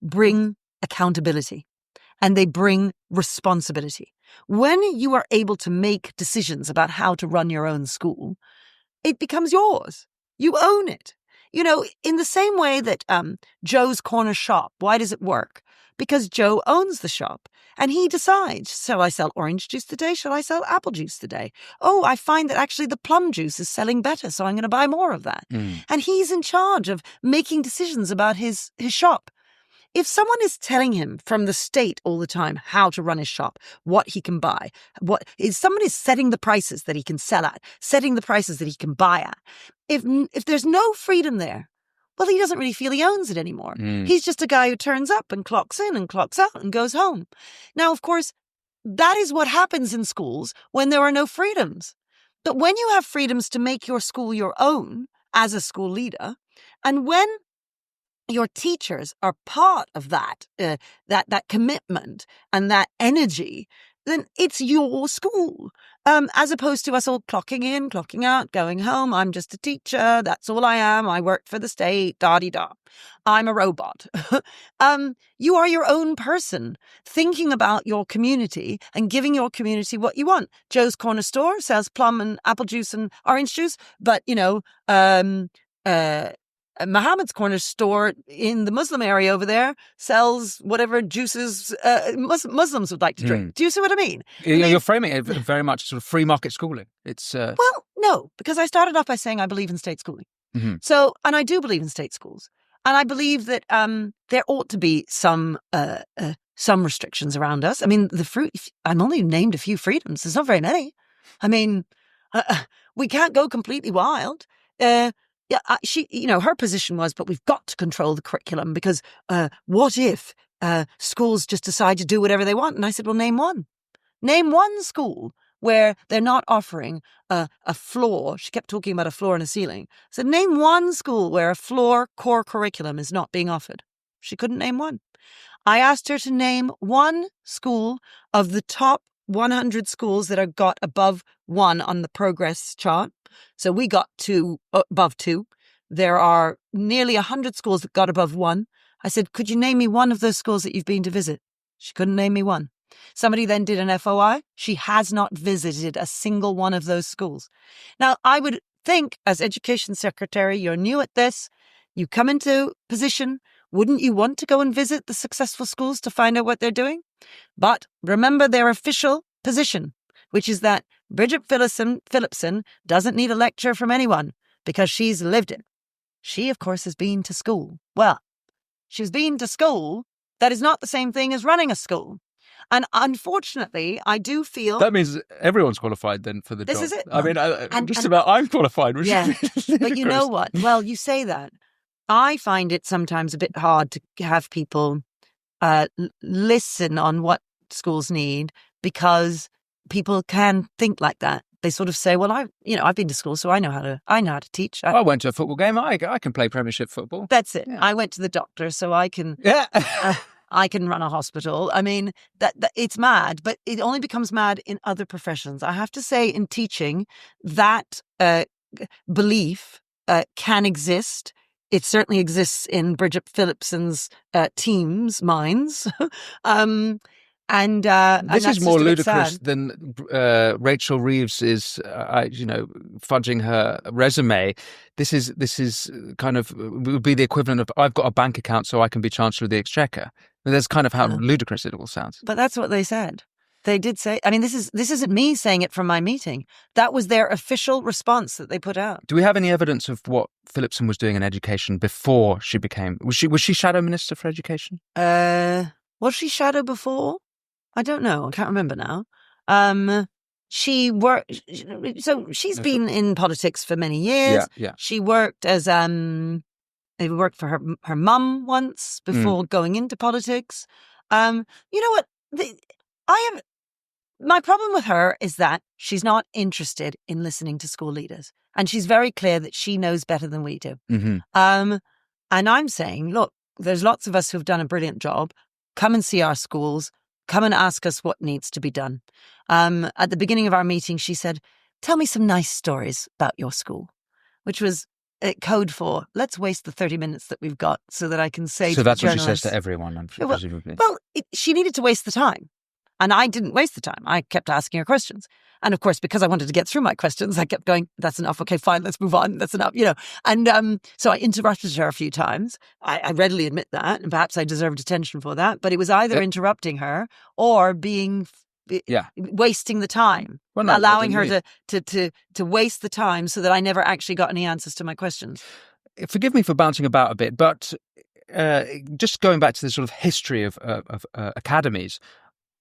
bring accountability and they bring responsibility. When you are able to make decisions about how to run your own school, it becomes yours. You own it. In the same way that Joe's corner shop, why does it work? Because Joe owns the shop and he decides, shall I sell orange juice today? Shall I sell apple juice today? Oh, I find that actually the plum juice is selling better, so I'm going to buy more of that. And he's in charge of making decisions about his shop. If someone is telling him from the state all the time how to run his shop, what he can buy, someone is setting the prices that he can sell at, setting the prices that he can buy at. If there's no freedom there, well, he doesn't really feel he owns it anymore. He's just a guy who turns up and clocks in and clocks out and goes home. Now, of course, that is what happens in schools when there are no freedoms. But when you have freedoms to make your school your own as a school leader, and when your teachers are part of that commitment and that energy, then it's your school. As opposed to us all clocking in, clocking out, going home. I'm just a teacher. That's all I am. I work for the state. Da-de-da. I'm a robot. You are your own person, thinking about your community and giving your community what you want. Joe's Corner Store sells plum and apple juice and orange juice, but, Muhammad's Corner Store in the Muslim area over there sells whatever juices Muslims would like to drink. Do you see what I mean? You're framing it very much sort of free market schooling. It's Well, no, because I started off by saying I believe in state schooling. So, and I do believe in state schools. And I believe that there ought to be some restrictions around us. I mean, I'm only named a few freedoms. There's not very many. I mean, we can't go completely wild. Her position was, but we've got to control the curriculum because what if schools just decide to do whatever they want? And I said, well, name one. Name one school where they're not offering a floor. She kept talking about a floor and a ceiling. I said, name one school where a floor core curriculum is not being offered. She couldn't name one. I asked her to name one school of the top 100 schools that have got above 1 on the progress chart. So we got to above 2. There are nearly 100 schools that got above 1. I said, could you name me one of those schools that you've been to visit? She couldn't name me one. Somebody then did an FOI. She has not visited a single one of those schools. Now, I would think as education secretary, you're new at this. You come into position. Wouldn't you want to go and visit the successful schools to find out what they're doing? But remember their official position, which is that Bridget Philipson doesn't need a lecture from anyone because she's lived it. She, of course, has been to school. Well, she's been to school. That is not the same thing as running a school. And unfortunately, I do feel... That means everyone's qualified then for the job. This is it. I mean, about I'm qualified. Which yeah, is but you know what? Well, you say that. I find it sometimes a bit hard to have people listen on what schools need because people can think like that. They sort of say, "Well, I've been to school, so I know how to teach." I went to a football game. I can play Premiership football. That's it. Yeah. I went to the doctor, so I can. Yeah. I can run a hospital. I mean, that it's mad, but it only becomes mad in other professions. I have to say, in teaching, that belief can exist. It certainly exists in Bridget Philipson's team's minds. And this is more ludicrous sad. than Rachel Reeves is, fudging her resume. This is kind of would be the equivalent of I've got a bank account so I can be Chancellor of the Exchequer. That's kind of how ludicrous it all sounds. But that's what they said. They did say. I mean, this isn't me saying it from my meeting. That was their official response that they put out. Do we have any evidence of what Philipson was doing in education before she became? Was she Shadow Minister for Education? Was she shadow before? I don't know. I can't remember now. She worked. So she's been in politics for many years. Yeah. She worked as They worked for her mum once before going into politics. You know what? My problem with her is that she's not interested in listening to school leaders, and she's very clear that she knows better than we do. Mm-hmm. And I'm saying, look, there's lots of us who've done a brilliant job. Come and see our schools. Come and ask us what needs to be done. At the beginning of our meeting, she said, "Tell me some nice stories about your school," which was code for, let's waste the 30 minutes that we've got so that I can say so to that's the what she says journalists. to everyone, presumably. Well, she needed to waste the time. And I didn't waste the time. I kept asking her questions. And of course, because I wanted to get through my questions, I kept going, that's enough. Okay, fine, let's move on. That's enough, And so I interrupted her a few times. I readily admit that. And perhaps I deserved attention for that. But it was either interrupting her or wasting the time, allowing her to waste the time so that I never actually got any answers to my questions. Forgive me for bouncing about a bit, but just going back to the sort of history of academies,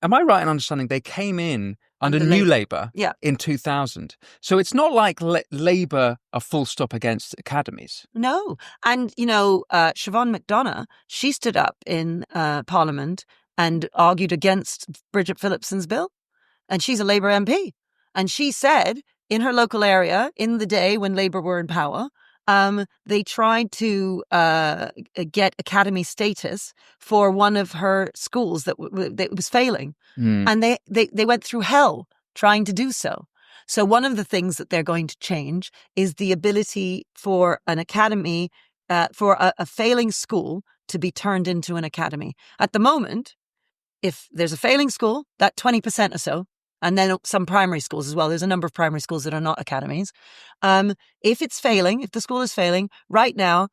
am I right in understanding they came in under New Labour in 2000? So it's not like Labour are full stop against academies. No. And, Siobhan McDonough, she stood up in Parliament and argued against Bridget Philipson's bill. And she's a Labour MP. And she said in her local area, in the day when Labour were in power, they tried to get academy status for one of her schools that was failing. And they went through hell trying to do so. So one of the things that they're going to change is the ability for an academy, for a failing school to be turned into an academy. At the moment, if there's a failing school, that 20% or so, and then some primary schools as well. There's a number of primary schools that are not academies. If it's failing, if the school is failing, right now,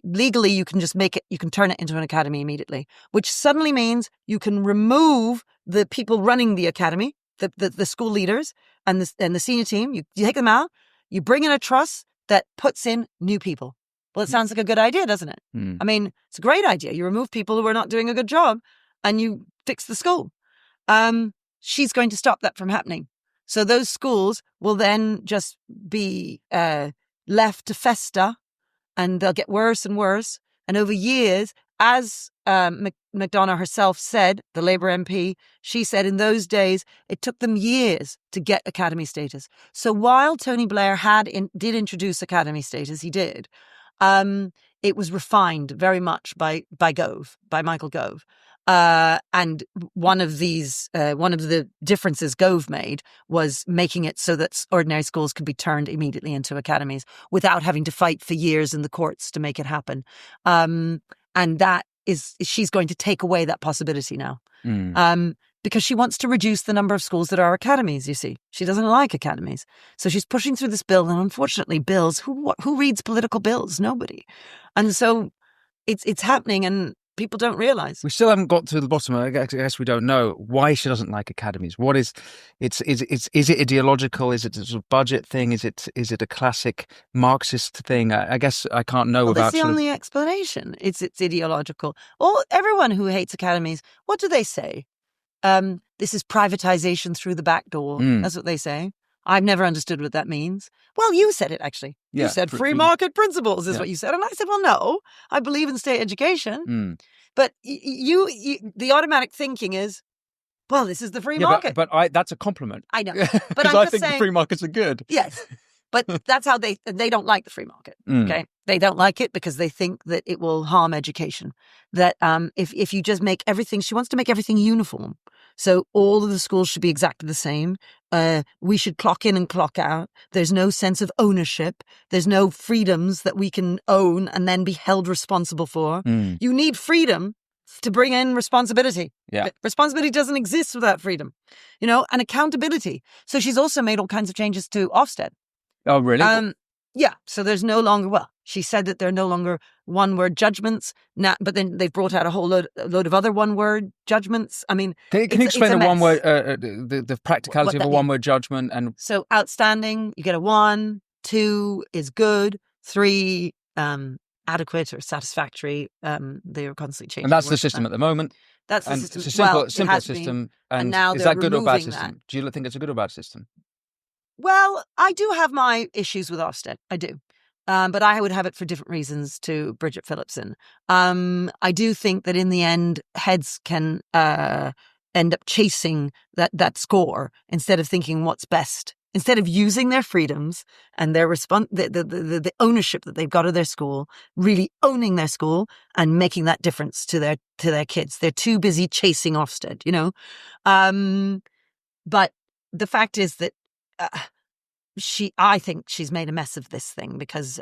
legally you can just you can turn it into an academy immediately, which suddenly means you can remove the people running the academy, the school leaders and the senior team. You take them out, you bring in a trust that puts in new people. Well, it sounds like a good idea, doesn't it? I mean, it's a great idea. You remove people who are not doing a good job and you fix the school. She's going to stop that from happening. So those schools will then just be left to fester, and they'll get worse and worse. And over years, as McDonough herself said, the Labour MP, she said in those days, it took them years to get academy status. So while Tony Blair did introduce academy status, he did, it was refined very much by Michael Gove. And one of the differences Gove made was making it so that ordinary schools could be turned immediately into academies without having to fight for years in the courts to make it happen. And she's going to take away that possibility now. Because she wants to reduce the number of schools that are academies, you see. She doesn't like academies. So she's pushing through this bill, and unfortunately, bills, who reads political bills? Nobody. And so it's happening, and people don't realise. We still haven't got to the bottom. I guess we don't know why she doesn't like academies. What is it ideological? Is it a sort of budget thing? Is it a classic Marxist thing? I guess I can't know about. That's the only explanation. It's ideological. Everyone who hates academies, what do they say? This is privatization through the back door. That's what they say. I've never understood what that means. Well, you said it, actually. You said free market principles is what you said. And I said, well, no, I believe in state education. But the automatic thinking is, well, this is the free market. But that's a compliment. I know. But I think the free markets are good. Yes. But that's how they don't like the free market. Okay. They don't like it because they think that it will harm education. That if you just make everything, she wants to make everything uniform. So all of the schools should be exactly the same. We should clock in and clock out. There's no sense of ownership. There's no freedoms that we can own and then be held responsible for. You need freedom to bring in responsibility. Yeah. Responsibility doesn't exist without freedom, and accountability. So she's also made all kinds of changes to Ofsted. Oh, really? Yeah. So there's no longer, she said that there are no longer one-word judgments now, but then they've brought out a whole load of other one-word judgments. I mean, can you explain the one-word, the practicality of a one-word judgment? And so outstanding, you get a 1, 2 is good, 3, adequate or satisfactory. They are constantly changing. And that's the system at the moment. That's the and system. It's a simple it system. been, and now is they're that good or bad removing system? that. Do you think it's a good or bad system? Well, I do have my issues with Ofsted. I do. But I would have it for different reasons to Bridget Philipson. I do think that in the end, heads can end up chasing that score instead of thinking what's best. Instead of using their freedoms and their the ownership that they've got of their school, really owning their school and making that difference to their kids. They're too busy chasing Ofsted, But the fact is that I think she's made a mess of this thing because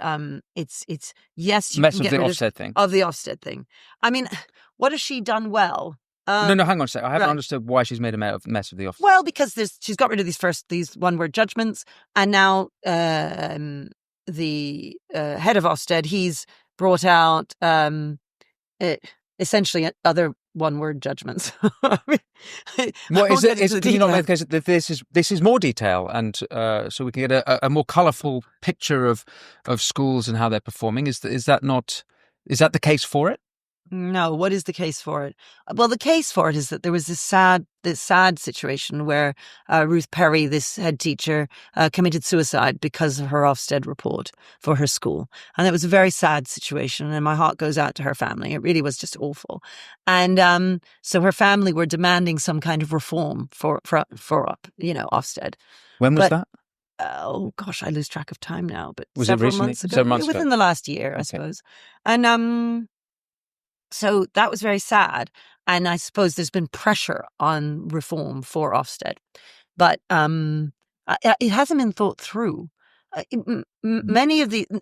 it's yes, you mess can of get the rid Ofsted thing. Of the Ofsted thing. I mean, what has she done well? No, hang on a second. I haven't understood why she's made a mess of the Ofsted. Well, because she's got rid of these one-word judgments, and now the head of Ofsted, he's brought out essentially other one-word judgments. What is it? Can you not make the case that this is more detail, and so we can get a more colourful picture of schools and how they're performing? Is that the case for it? No. What is the case for it? Well, the case for it is that there was this sad situation where Ruth Perry, this head teacher, committed suicide because of her Ofsted report for her school. And it was a very sad situation, and my heart goes out to her family. It really was just awful. And so her family were demanding some kind of reform for Ofsted. When was that? Oh gosh, I lose track of time now. But was several it recently? months ago, Several months within ago. the last year, I suppose. And so that was very sad. And I suppose there's been pressure on reform for Ofsted. But it hasn't been thought through.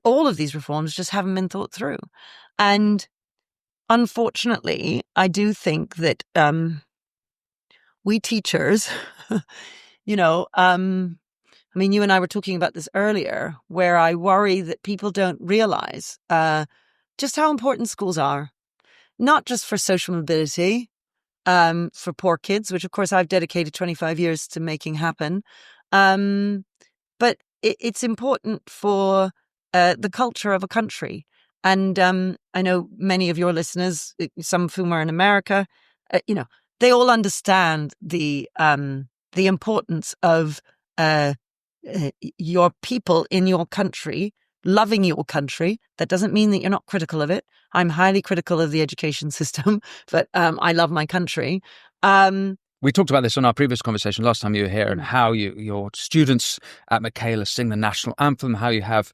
All of these reforms just haven't been thought through. And unfortunately, I do think that we teachers, I mean, you and I were talking about this earlier, where I worry that people don't realize just how important schools are. Not just for social mobility, for poor kids, which of course I've dedicated 25 years to making happen. But it's important for the culture of a country. And I know many of your listeners, some of whom are in America, they all understand the importance of your people in your country loving your country. That doesn't mean that you're not critical of it. I'm highly critical of the education system, but I love my country. We talked about this on our previous conversation last time you were here, and how your students at Michaela sing the national anthem, how you have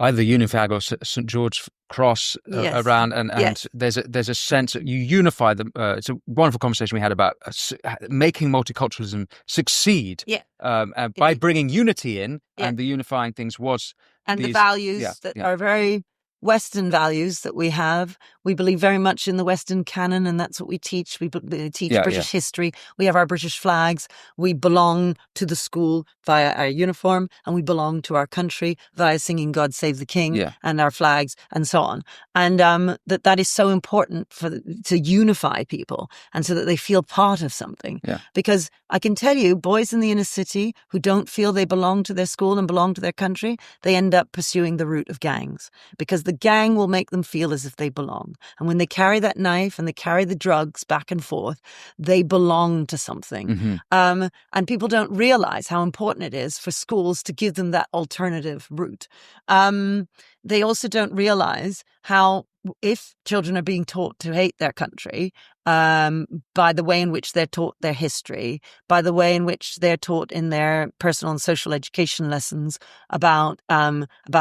either the Union flag or St. George Cross around, and there's a sense that you unify them. It's a wonderful conversation we had about making multiculturalism succeed by bringing unity in, and the unifying things was the values that are very Western values that we have. We believe very much in the Western canon, and that's what we teach. We teach British history. We have our British flags. We belong to the school via our uniform, and we belong to our country via singing God Save the King and our flags and so on. And that is so important to unify people, and so that they feel part of something. Yeah. Because I can tell you, boys in the inner city who don't feel they belong to their school and belong to their country, they end up pursuing the route of gangs, because the gang will make them feel as if they belong. And when they carry that knife and they carry the drugs back and forth, they belong to something. And people don't realize how important it is for schools to give them that alternative route. They also don't realize how, if children are being taught to hate their country by the way in which they're taught their history, by the way in which they're taught in their personal and social education lessons about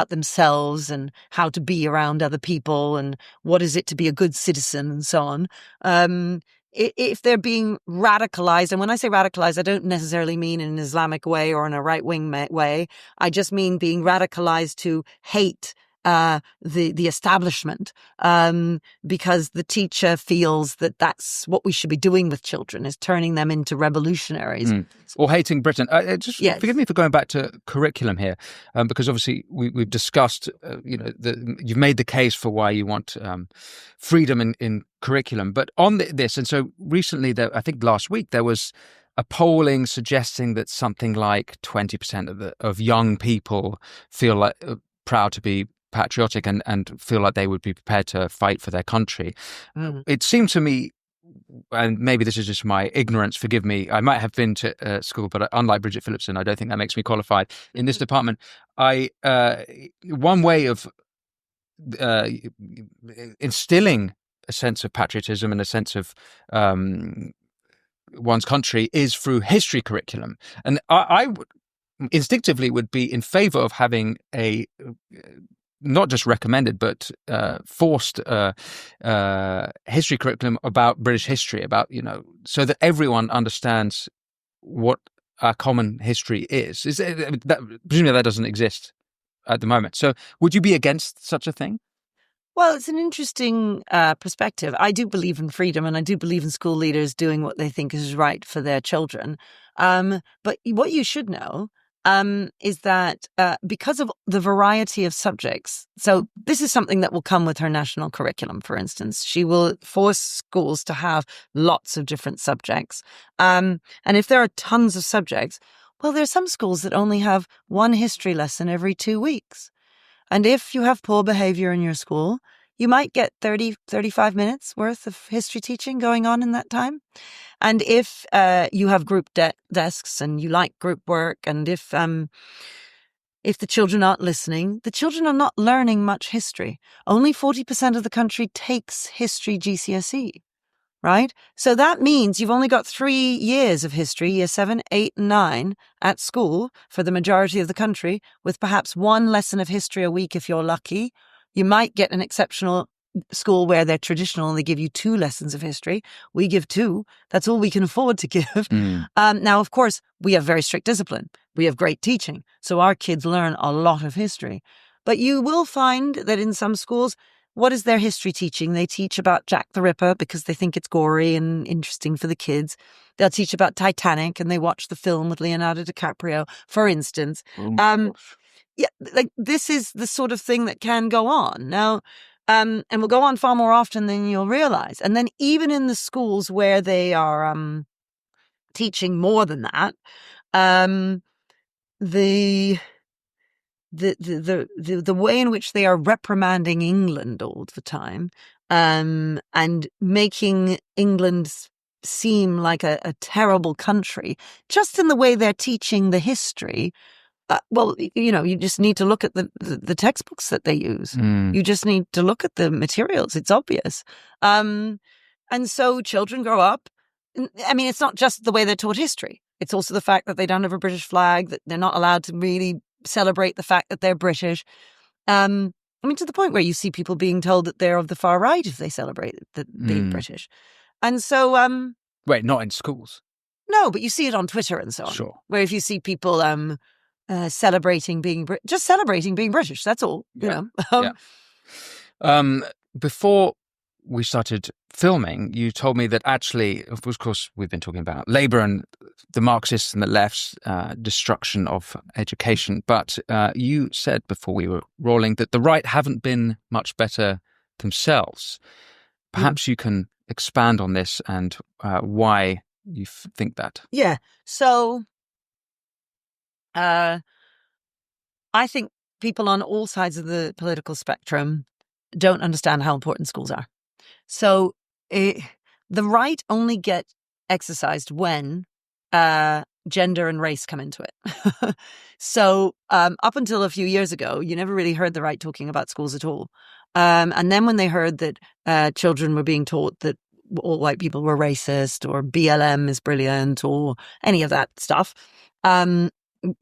themselves and how to be around other people and what is it to be a good citizen and so on. If they're being radicalized, and when I say radicalized, I don't necessarily mean in an Islamic way or in a right-wing way. I just mean being radicalized to hate the establishment, because the teacher feels that that's what we should be doing with children, is turning them into revolutionaries. Or hating Britain. Forgive me for going back to curriculum here, because obviously we've discussed, you've made the case for why you want freedom in curriculum. But on this, and so recently, I think last week, there was a polling suggesting that something like 20% of young people feel like proud to be patriotic and feel like they would be prepared to fight for their country. Mm. It seemed to me, and maybe this is just my ignorance, forgive me, I might have been to school, but unlike Bridget Philipson, I don't think that makes me qualified in this department. One way of instilling a sense of patriotism and a sense of one's country is through history curriculum. And I instinctively would be in favor of having a not just recommended, but forced history curriculum about British history, about, so that everyone understands what our common history is. Presumably that doesn't exist at the moment. So would you be against such a thing? Well, it's an interesting perspective. I do believe in freedom, and I do believe in school leaders doing what they think is right for their children. But what you should know is that because of the variety of subjects, so this is something that will come with her national curriculum, for instance. She will force schools to have lots of different subjects. And if there are tons of subjects, well, there are some schools that only have one history lesson every 2 weeks. And if you have poor behavior in your school, you might get 30, 35 minutes worth of history teaching going on in that time. And if you have group desks and you like group work, and if the children aren't listening, the children are not learning much history. Only 40% of the country takes history GCSE, right? So that means you've only got 3 years of history, year 7, 8, and 9 at school for the majority of the country, with perhaps one lesson of history a week if you're lucky. You might get an exceptional school where they're traditional and they give you 2 lessons of history. We give 2. That's all we can afford to give. Now, of course, we have very strict discipline. We have great teaching. So our kids learn a lot of history. But you will find that in some schools, what is their history teaching? They teach about Jack the Ripper because they think it's gory and interesting for the kids. They'll teach about Titanic and they watch the film with Leonardo DiCaprio, for instance. Yeah, like this is the sort of thing that can go on now, and will go on far more often than you'll realize. And then even in the schools where they are teaching more than that, the way in which they are reprimanding England all the time, and making England seem like a terrible country, just in the way they're teaching the history. Well, you just need to look at the textbooks that they use. You just need to look at the materials. It's obvious. And so children grow up. I mean, it's not just the way they're taught history. It's also the fact that they don't have a British flag, that they're not allowed to really celebrate the fact that they're British. I mean, to the point where you see people being told that they're of the far right if they celebrate being British. And so... Wait, not in schools? No, but you see it on Twitter and so on. Sure. Where if you see people... celebrating being British. That's all. Yeah. Before we started filming, you told me that actually, of course, we've been talking about Labour and the Marxists and the left's destruction of education. But you said before we were rolling that the right haven't been much better themselves. Perhaps you can expand on this and why you think that. Yeah. So. I think people on all sides of the political spectrum don't understand how important schools are. So the right only get exercised when gender and race come into it. So up until a few years ago, you never really heard the right talking about schools at all. And then when they heard that children were being taught that all white people were racist, or BLM is brilliant, or any of that stuff,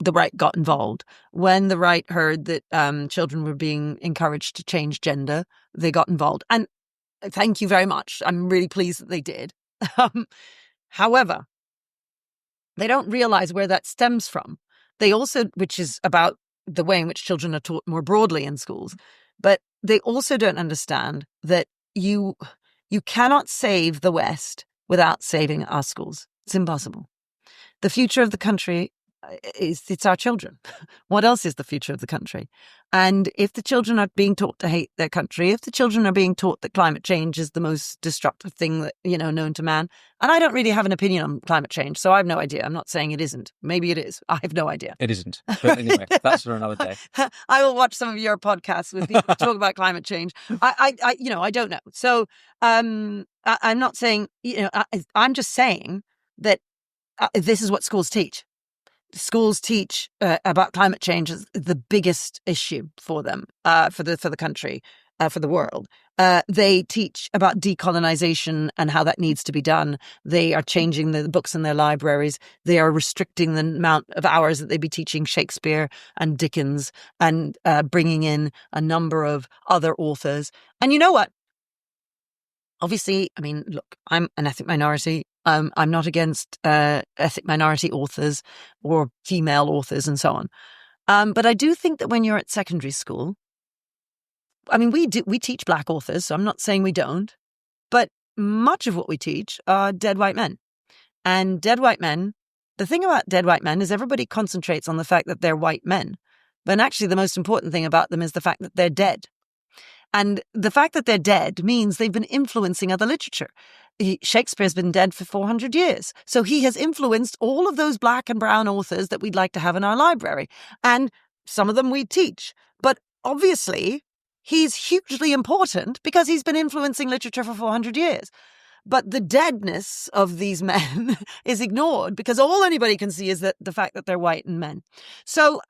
the right got involved. When the right heard that children were being encouraged to change gender, they got involved. And thank you very much. I'm really pleased that they did. However, they don't realize where that stems from. They also, which is about the way in which children are taught more broadly in schools, but they also don't understand that you cannot save the West without saving our schools. It's impossible. The future of the country it's our children. What else is the future of the country? And if the children are being taught to hate their country, if the children are being taught that climate change is the most destructive thing that, known to man, and I don't really have an opinion on climate change, so I have no idea. I'm not saying it isn't. Maybe it is. I have no idea. It isn't. But anyway, that's for another day. I will watch some of your podcasts with people talk about climate change. I don't know. So I'm not saying, I'm just saying that this is what schools teach. Schools teach about climate change as the biggest issue for them, for the country, for the world. They teach about decolonization and how that needs to be done. They are changing the books in their libraries. They are restricting the amount of hours that they be teaching Shakespeare and Dickens, and bringing in a number of other authors. And you know what? Obviously, I mean, look, I'm an ethnic minority. I'm not against ethnic minority authors or female authors and so on. But I do think that when you're at secondary school, I mean, we teach Black authors, so I'm not saying we don't, but much of what we teach are dead white men. And dead white men, the thing about dead white men is everybody concentrates on the fact that they're white men. But actually, the most important thing about them is the fact that they're dead. And the fact that they're dead means they've been influencing other literature. Shakespeare's been dead for 400 years. So he has influenced all of those Black and brown authors that we'd like to have in our library. And some of them we teach. But obviously, he's hugely important because he's been influencing literature for 400 years. But the deadness of these men is ignored because all anybody can see is that the fact that they're white and men. So,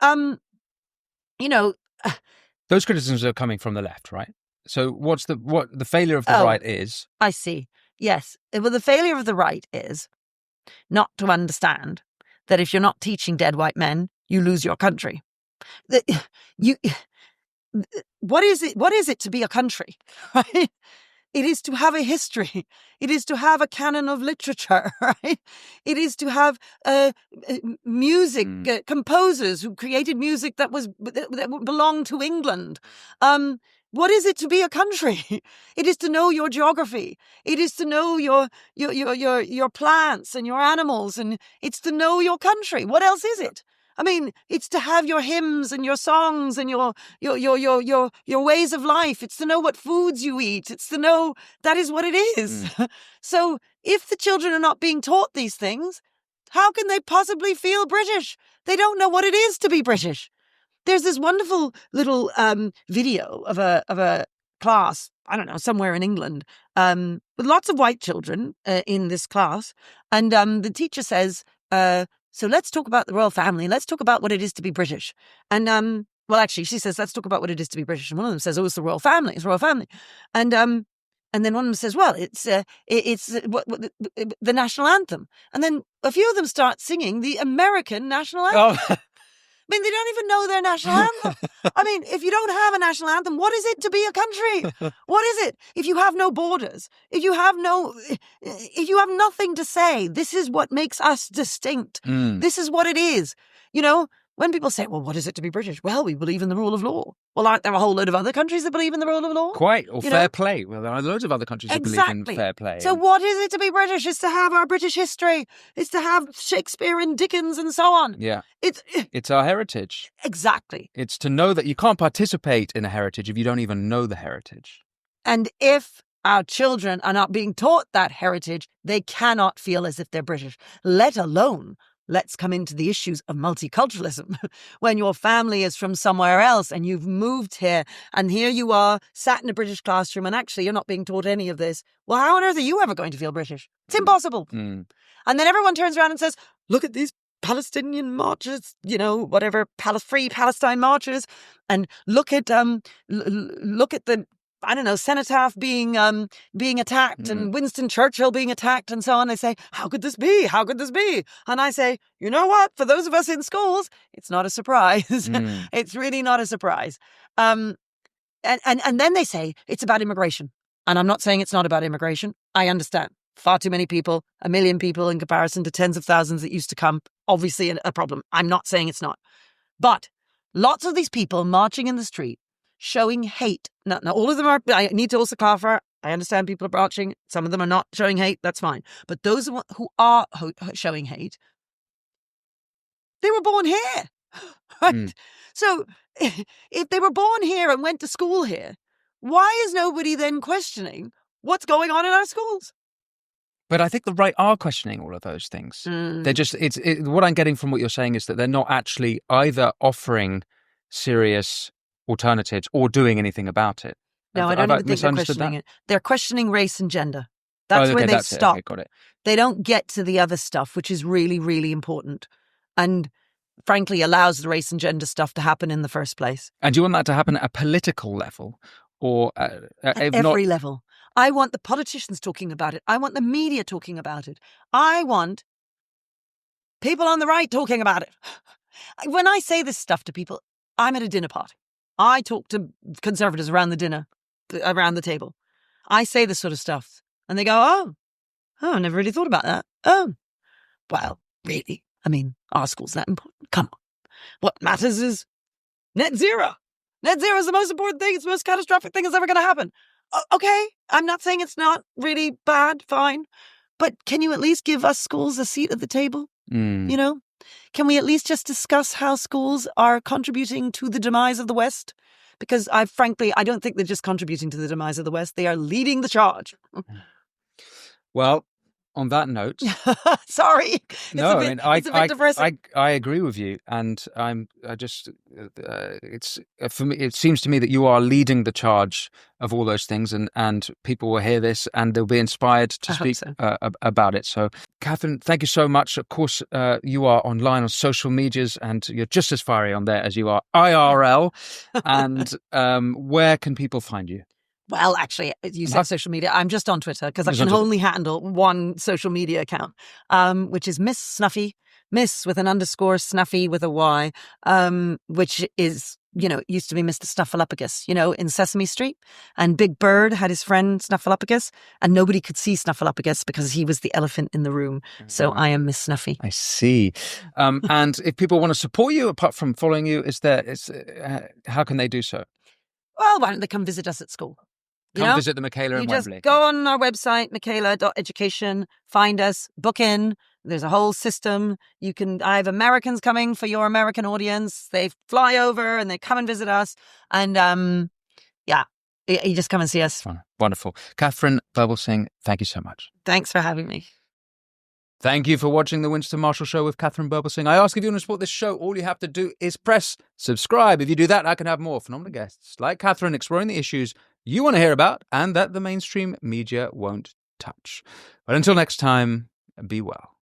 those criticisms are coming from the left, right? So what the failure of the right is? I see. Yes. Well, the failure of the right is not to understand that if you're not teaching dead white men, you lose your country. What is it to be a country, right? It is to have a history. It is to have a canon of literature, right? It is to have music, composers who created music that belonged to England. What is it to be a country? It is to know your geography. It is to know your plants and your animals, and it's to know your country. What else is it? I mean, it's to have your hymns and your songs and your ways of life. It's to know what foods you eat. It's to know that is what it is. So if the children are not being taught these things, how can they possibly feel British? They don't know what it is to be British. There's this wonderful little video of a class, I don't know, somewhere in England, with lots of white children in this class. And the teacher says, so let's talk about the royal family. Let's talk about what it is to be British. And, well, actually, she says, let's talk about what it is to be British. And one of them says, oh, it's the royal family. It's the royal family. And then one of them says, well, it's the national anthem. And then a few of them start singing the American national anthem. Oh. I mean, they don't even know their national anthem. I mean, if you don't have a national anthem, what is it to be a country? What is it? If you have no borders, if you have nothing to say, this is what makes us distinct. This is what it is. When people say, well, what is it to be British? Well, we believe in the rule of law. Well, aren't there a whole load of other countries that believe in the rule of law? Quite. Or fair play. Well, there are loads of other countries that believe in fair play. So what is it to be British? It's to have our British history. It's to have Shakespeare and Dickens and so on. Yeah. It's our heritage. Exactly. It's to know that you can't participate in a heritage if you don't even know the heritage. And if our children are not being taught that heritage, they cannot feel as if they're British, let alone let's come into the issues of multiculturalism. When your family is from somewhere else and you've moved here and here you are sat in a British classroom and actually you're not being taught any of this. Well, how on earth are you ever going to feel British? It's impossible. And then everyone turns around and says, look at these Palestinian marches, whatever, free Palestine marches. And look at the cenotaph being attacked and Winston Churchill being attacked and so on. They say, how could this be? How could this be? And I say, you know what? For those of us in schools, it's not a surprise. It's really not a surprise. And then they say it's about immigration. And I'm not saying it's not about immigration. I understand. Far too many people, 1 million people in comparison to tens of thousands that used to come. Obviously a problem. I'm not saying it's not. But lots of these people marching in the street, showing hate. Now, all of them are, I need to also clarify, I understand people are marching. Some of them are not showing hate. That's fine. But those who are showing hate, They were born here. Right? Mm. So if they were born here and went to school here, why is nobody then questioning what's going on in our schools? But I think the right are questioning all of those things. They're just, what I'm getting from what you're saying is that they're not actually either offering serious alternatives or doing anything about it. No, I don't even think they're questioning it. They're questioning race and gender. That's where they stop. Okay, got it. They don't get to the other stuff, which is really, really important. And frankly, allows the race and gender stuff to happen in the first place. And do you want that to happen at a political level or at every level? I want the politicians talking about it. I want the media talking about it. I want people on the right talking about it. When I say this stuff to people, I'm at a dinner party. I talk to conservatives around the table. I say this sort of stuff. And they go, oh, I never really thought about that. Oh, well, really? I mean, are schools that important? Come on. What matters is net zero. Net zero is the most important thing. It's the most catastrophic thing that's ever going to happen. Okay, I'm not saying it's not really bad, fine. But can you at least give us schools a seat at the table? You know? Can we at least just discuss how schools are contributing to the demise of the West? Because I don't think they're just contributing to the demise of the West. They are leading the charge. Well, on that note, sorry, it's a bit depressing. I agree with you, and it's for me. It seems to me that you are leading the charge of all those things, and people will hear this and they'll be inspired to speak about it. So, Katherine, thank you so much. Of course, you are online on social medias, and you're just as fiery on there as you are IRL. And where can people find you? Well, actually, you said social media. I'm just on Twitter because I can only handle one social media account, which is Miss Snuffy, Miss with an underscore, Snuffy with a Y, which is, it used to be Mr. Snuffleupagus, in Sesame Street. And Big Bird had his friend Snuffleupagus, and nobody could see Snuffleupagus because he was the elephant in the room. So I am Miss Snuffy. I see. And if people want to support you, apart from following you, how can they do so? Well, why don't they come visit us at school? Come visit the Michaela in Wembley. Just go on our website, michaela.education, find us, book in. There's a whole system. I have Americans coming for your American audience. They fly over and they come and visit us. And you just come and see us. Wonderful. Katherine Birbalsingh, thank you so much. Thanks for having me. Thank you for watching the Winston Marshall Show with Katherine Birbalsingh. I ask if you want to support this show, all you have to do is press subscribe. If you do that, I can have more phenomenal guests like Katherine exploring the issues you want to hear about and that the mainstream media won't touch. But until next time, be well.